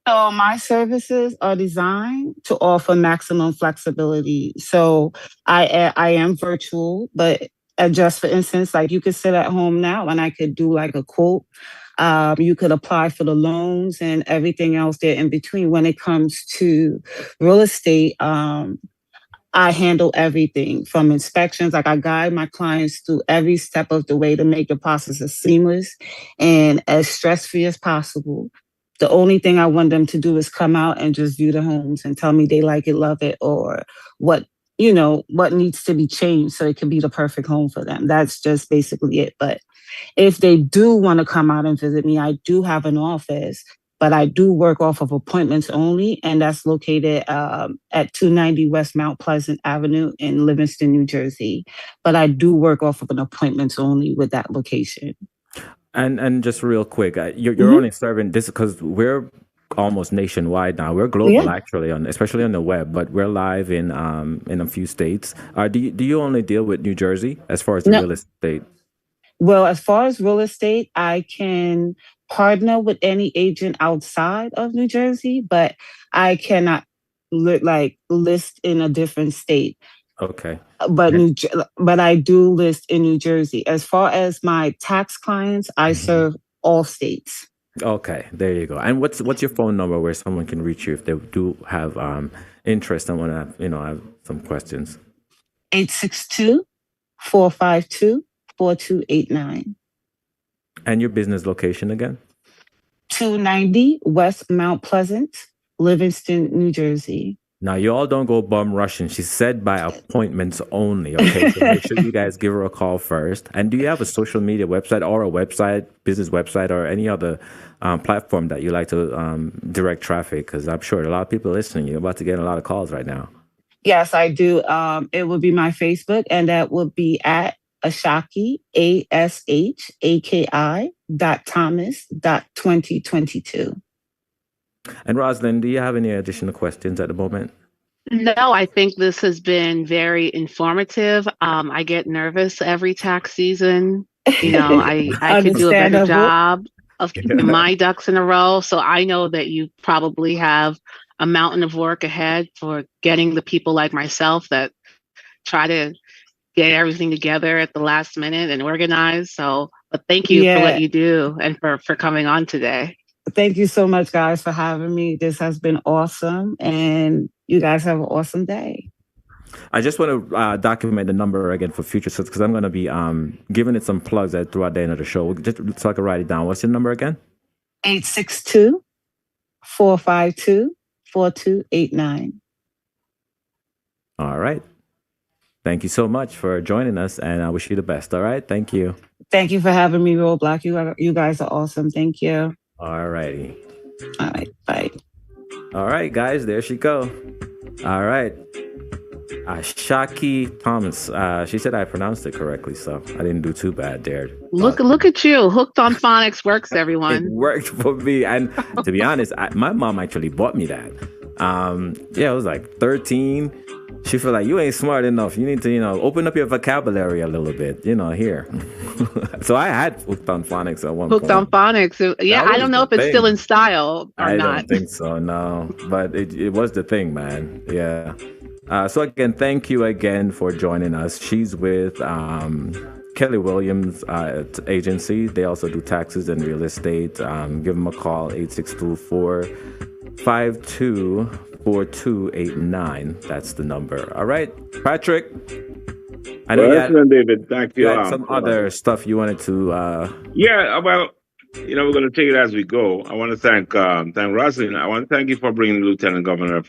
So my services are designed to offer maximum flexibility. So I am virtual, but just for instance, like you could sit at home now and I could do like a quote. You could apply for the loans and everything else there in between. When it comes to real estate, I handle everything from inspections. Like I guide my clients through every step of the way to make the process as seamless and as stress-free as possible. The only thing I want them to do is come out and just view the homes and tell me they like it, love it, or what needs to be changed so it can be the perfect home for them. That's just basically it. But if they do want to come out and visit me, I do have an office, but I do work off of appointments only, and that's located at 290 West Mount Pleasant Avenue in Livingston, New Jersey. But I do work off of an appointments only with that location. And just real quick, you're only serving this because we're almost nationwide now. We're global, actually, especially on the web, but we're live in a few states. Do you only deal with New Jersey as far as the real estate? Well, as far as real estate, I can partner with any agent outside of New Jersey, but I cannot list in a different state. Okay. But I do list in New Jersey. As far as my tax clients, I serve all states. Okay, there you go. And what's your phone number where someone can reach you if they do have interest and want to have some questions? 862-452-4289. And your business location again? 290 West Mount Pleasant, Livingston, New Jersey. Now, you all don't go bum rushing. She said by appointments only. Okay, so make sure you guys give her a call first. And do you have a social media website or a website, business website, or any other platform that you like to direct traffic? Because I'm sure a lot of people listening. You're about to get a lot of calls right now. Yes, I do. It would be my Facebook, and that would be at Ashaki, ASHAKI.Thomas.2022. And Roslyn, do you have any additional questions at the moment? No, I think this has been very informative. I get nervous every tax season. I could do a better job of keeping my ducks in a row. So I know that you probably have a mountain of work ahead for getting the people like myself that try to get everything together at the last minute and organize. But thank you for what you do and for coming on today. Thank you so much, guys, for having me. This has been awesome, and you guys have an awesome day. I just want to document the number again for future sets because I'm going to be giving it some plugs throughout the end of the show. Just so I can write it down. What's your number again? 862-452-4289. All right. Thank you so much for joining us, and I wish you the best. All right. Thank you. Thank you for having me, Roadblock. You guys are awesome. Thank you. All righty. All right. Bye. All right, guys. There she go. All right. Shaki Thomas. She said I pronounced it correctly, so I didn't do too bad there. Look at you. Hooked on Phonics works, everyone. It worked for me. And to be honest, my mom actually bought me that. I was like 13. She felt like, you ain't smart enough. You need to, open up your vocabulary a little bit, here. So I had Hooked on Phonics at one point. Hooked on Phonics. Yeah, I don't know if it's still in style or not. I don't think so, no. But it was the thing, man. Yeah. So again, thank you again for joining us. She's with Kelly Williams agency. They also do taxes and real estate. Give them a call, 862-452-4289. That's the number. All right, Patrick. I know David. Thank you. You had some other stuff you wanted to. We're going to take it as we go. I want to thank Roslyn. I want to thank you for bringing the Lieutenant Governor,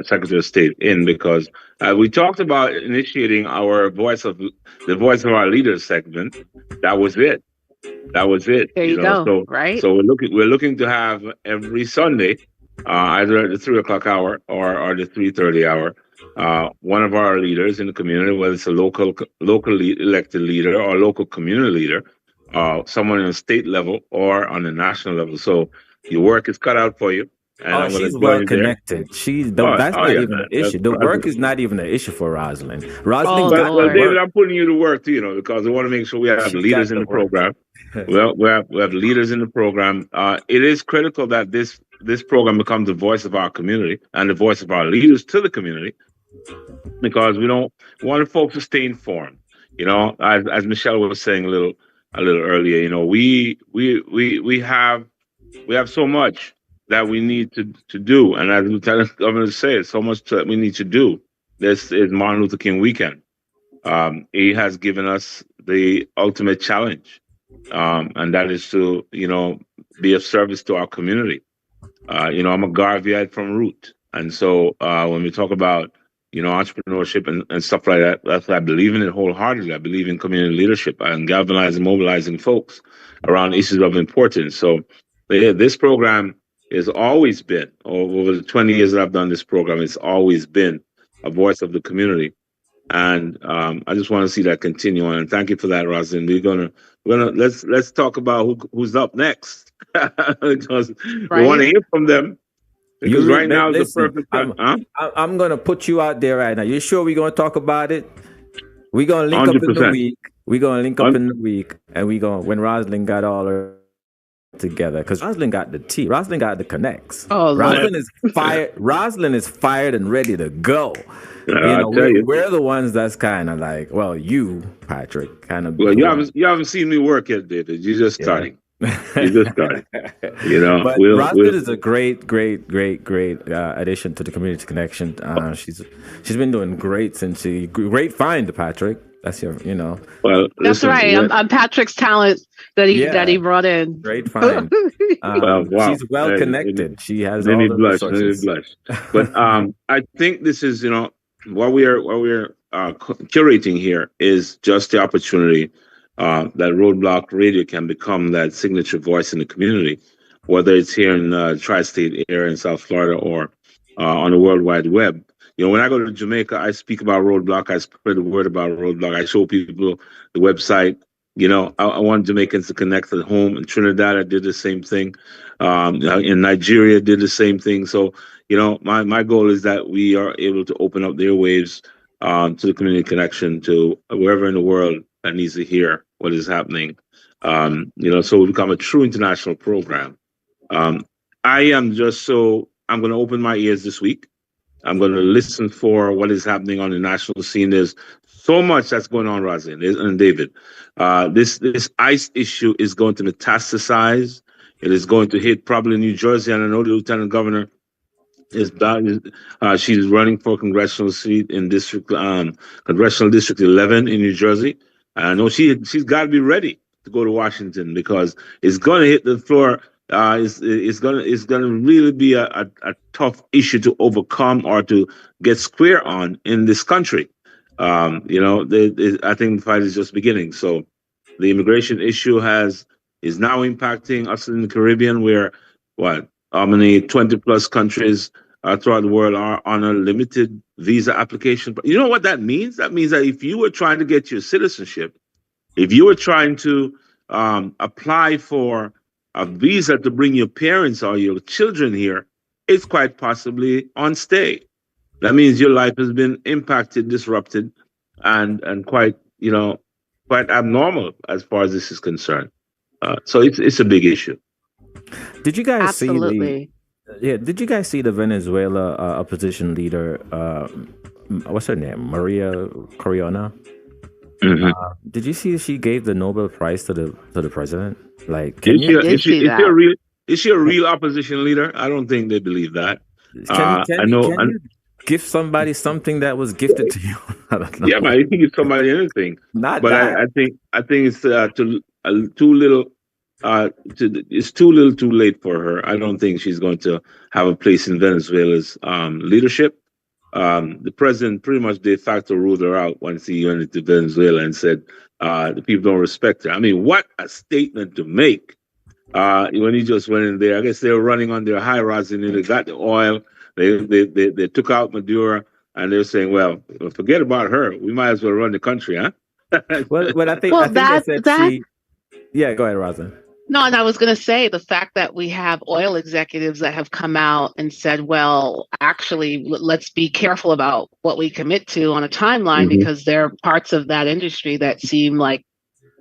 Secretary of State in, because we talked about initiating our the voice of our leaders segment. That was it. There you go. So, right. So we're looking to have every Sunday, either at the 3:00 hour or the 3:30 hour, one of our leaders in the community, whether it's a local elected leader or local community leader, someone on a state level or on the national level. So your work is cut out for you. And she's well connected. That's not even an issue. The work is not even an issue for Roslyn. Well, David, I'm putting you to work too, because we want to make sure we have leaders in the program. Well, we have leaders in the program. It is critical that this program becomes the voice of our community and the voice of our leaders to the community, because we don't want folks to stay informed. As Michelle was saying a little earlier, we have so much that we need to do, and as Lieutenant Governor said, so much that we need to do. This is Martin Luther King weekend. He has given us the ultimate challenge, and that is to be of service to our community. I'm a Garveyite from root, and so when we talk about entrepreneurship and stuff like that, I believe in it wholeheartedly. I believe in community leadership and galvanizing, mobilizing folks around issues of importance. So this program has always been, over the 20 years that I've done this program, it's always been a voice of the community. And I just want to see that continue on. And thank you for that, Roslyn. Let's talk about who's up next, because we want to hear from them. Because right now is the perfect time. I'm going to put you out there right now. You sure we're going to talk about it? We're going to link 100%. Up in the week. We're going to link up in the week. And when Roslyn got all her together, because Roslyn got the tea. Roslyn got the connects. Oh, Roslyn is fired. Roslyn is fired and ready to go. We're the ones that's kind of like, well, you, Patrick, kind of. Well, you haven't seen me work yet, David. You're just starting. You just started. But Roslyn is a great addition to the community connection. She's been doing great since great find, Patrick. That's your, Well, that's right. Yeah. I'm Patrick's talent that he brought in. Great find. Wow. She's well connected. She has all the resources. But I think this is, what we're curating here is just the opportunity that Roadblock Radio can become that signature voice in the community, whether it's here in the tri-state area in South Florida or on the World Wide Web. When I go to Jamaica, I speak about Roadblock. I spread the word about Roadblock. I show people the website. I want Jamaicans to connect at home. In Trinidad, I did the same thing. In Nigeria, did the same thing. So, my goal is that we are able to open up the airwaves to the community connection to wherever in the world that needs to hear what is happening. So we become a true international program. I'm going to open my ears this week. I'm going to listen for what is happening on the national scene. There's so much that's going on, Roslyn and David. This ICE issue is going to metastasize. It is going to hit probably New Jersey, and I know the Lieutenant Governor is she's running for congressional seat in Congressional District 11 in New Jersey. And I know she's got to be ready to go to Washington, because it's going to hit the floor. It's going to really be a tough issue to overcome or to get square on in this country. I think the fight is just beginning. So the immigration issue is now impacting us in the Caribbean, where how many 20 plus countries throughout the world are on a limited visa application. But you know what that means? That means that if you were trying to get your citizenship, if you were trying to apply for a visa to bring your parents or your children here, it's quite possibly on stay. That means your life has been impacted, disrupted, and quite abnormal as far as this is concerned. So it's a big issue. Did you guys Absolutely. Did you guys see the Venezuela opposition leader? What's her name? Maria Corina. Mm-hmm. Did you see she gave the Nobel Prize to the president? Like, is she a real opposition leader? I don't think they believe that. Can you give somebody something that was gifted to you? I don't know. Yeah, but I think it's somebody anything. Not but that. I think it's too little. It's too little, too late for her. I don't think she's going to have a place in Venezuela's leadership. The president pretty much de facto ruled her out once he went into Venezuela and said the people don't respect her. I mean, what a statement to make when he just went in there. I guess they were running on their high rods and they got the oil. They took out Maduro and they're saying, well, forget about her. We might as well run the country, huh? Well, I think yeah, go ahead, Roslyn. No, and I was going to say the fact that we have oil executives that have come out and said, well, actually, let's be careful about what we commit to on a timeline because there are parts of that industry that seem like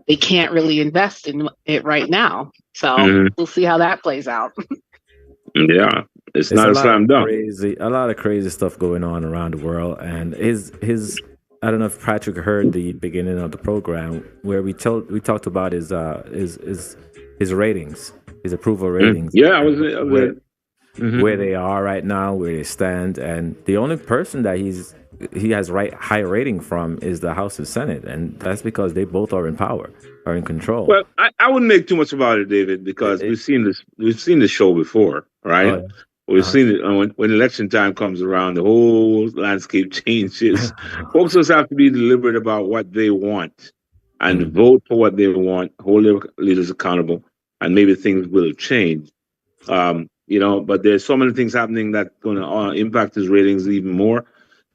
they can't really invest in it right now. So we'll see how that plays out. Yeah, it's not a slam dunk. A lot of crazy stuff going on around the world. And his I don't know if Patrick heard the beginning of the program where we talked about his ratings, his approval ratings. Yeah, I was where they are right now, where they stand, and the only person that he has high rating from is the House and Senate, and that's because they both are in power, are in control. Well, I wouldn't make too much about it, David, because we've seen this show before, right? Oh, yeah. We've seen it when election time comes around, the whole landscape changes. Folks just have to be deliberate about what they want and vote for what they want, hold their leaders accountable, and maybe things will change. But there's so many things happening that's going to impact his ratings even more.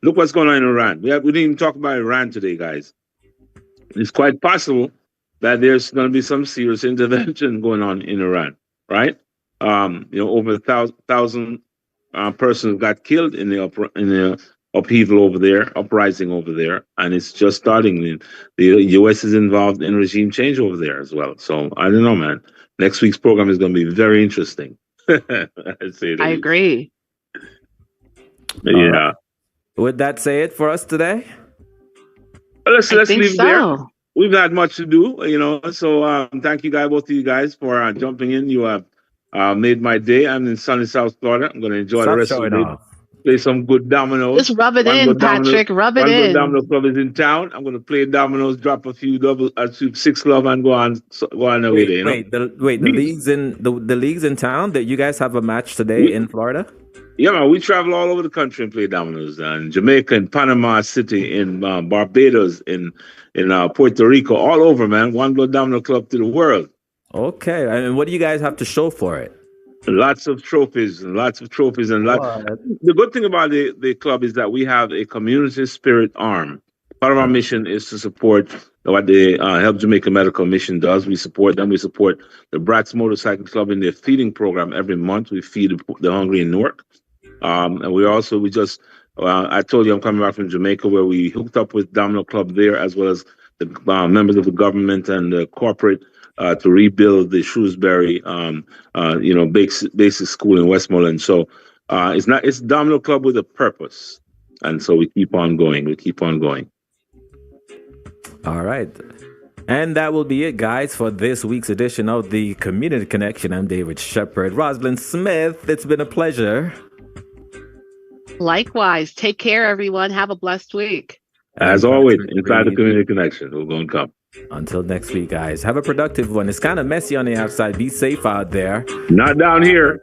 Look what's going on in Iran. We didn't even talk about Iran today, guys. It's quite possible that there's going to be some serious intervention going on in Iran, right? Over 1,000 persons got killed in the upheaval over there, uprising over there, and it's just starting. The U.S. is involved in regime change over there as well. So I don't know, man. Next week's program is going to be very interesting. I agree. Yeah. Would that say it for us today? Well, let's leave it there. We've had much to do, So thank you, both of you guys, for jumping in. You have made my day. I'm in sunny South Florida. I'm going to enjoy the rest of the day. Play some good dominoes. Just rub it in, Patrick. Rub it in. One good domino club is in town. I'm going to play dominoes, drop a few six club, and go on away there. The league's in town. That you guys have a match today in Florida. Yeah, man. We travel all over the country and play dominoes. In Jamaica, in Panama City, in Barbados, in Puerto Rico, all over, man. One Blood Domino Club to the world. Okay, and what do you guys have to show for it? Lots of trophies. The good thing about the club is that we have a community spirit arm. Part of our mission is to support what the Help Jamaica Medical Mission does. We support them. We support the Bratz Motorcycle Club in their feeding program every month. We feed the hungry in Newark. And I told you I'm coming back from Jamaica, where we hooked up with Domino Club there, as well as the members of the government and the corporate to rebuild the Shrewsbury, basic school in Westmoreland. So it's Domino Club with a purpose. And so we keep on going. All right. And that will be it, guys, for this week's edition of the Community Connection. I'm David Shepard. Roslyn Smith, it's been a pleasure. Likewise. Take care, everyone. Have a blessed week. As always, inside the Community Connection, we're going to come. Until next week, guys. Have a productive one. It's kind of messy on the outside. Be safe out there. Not down here.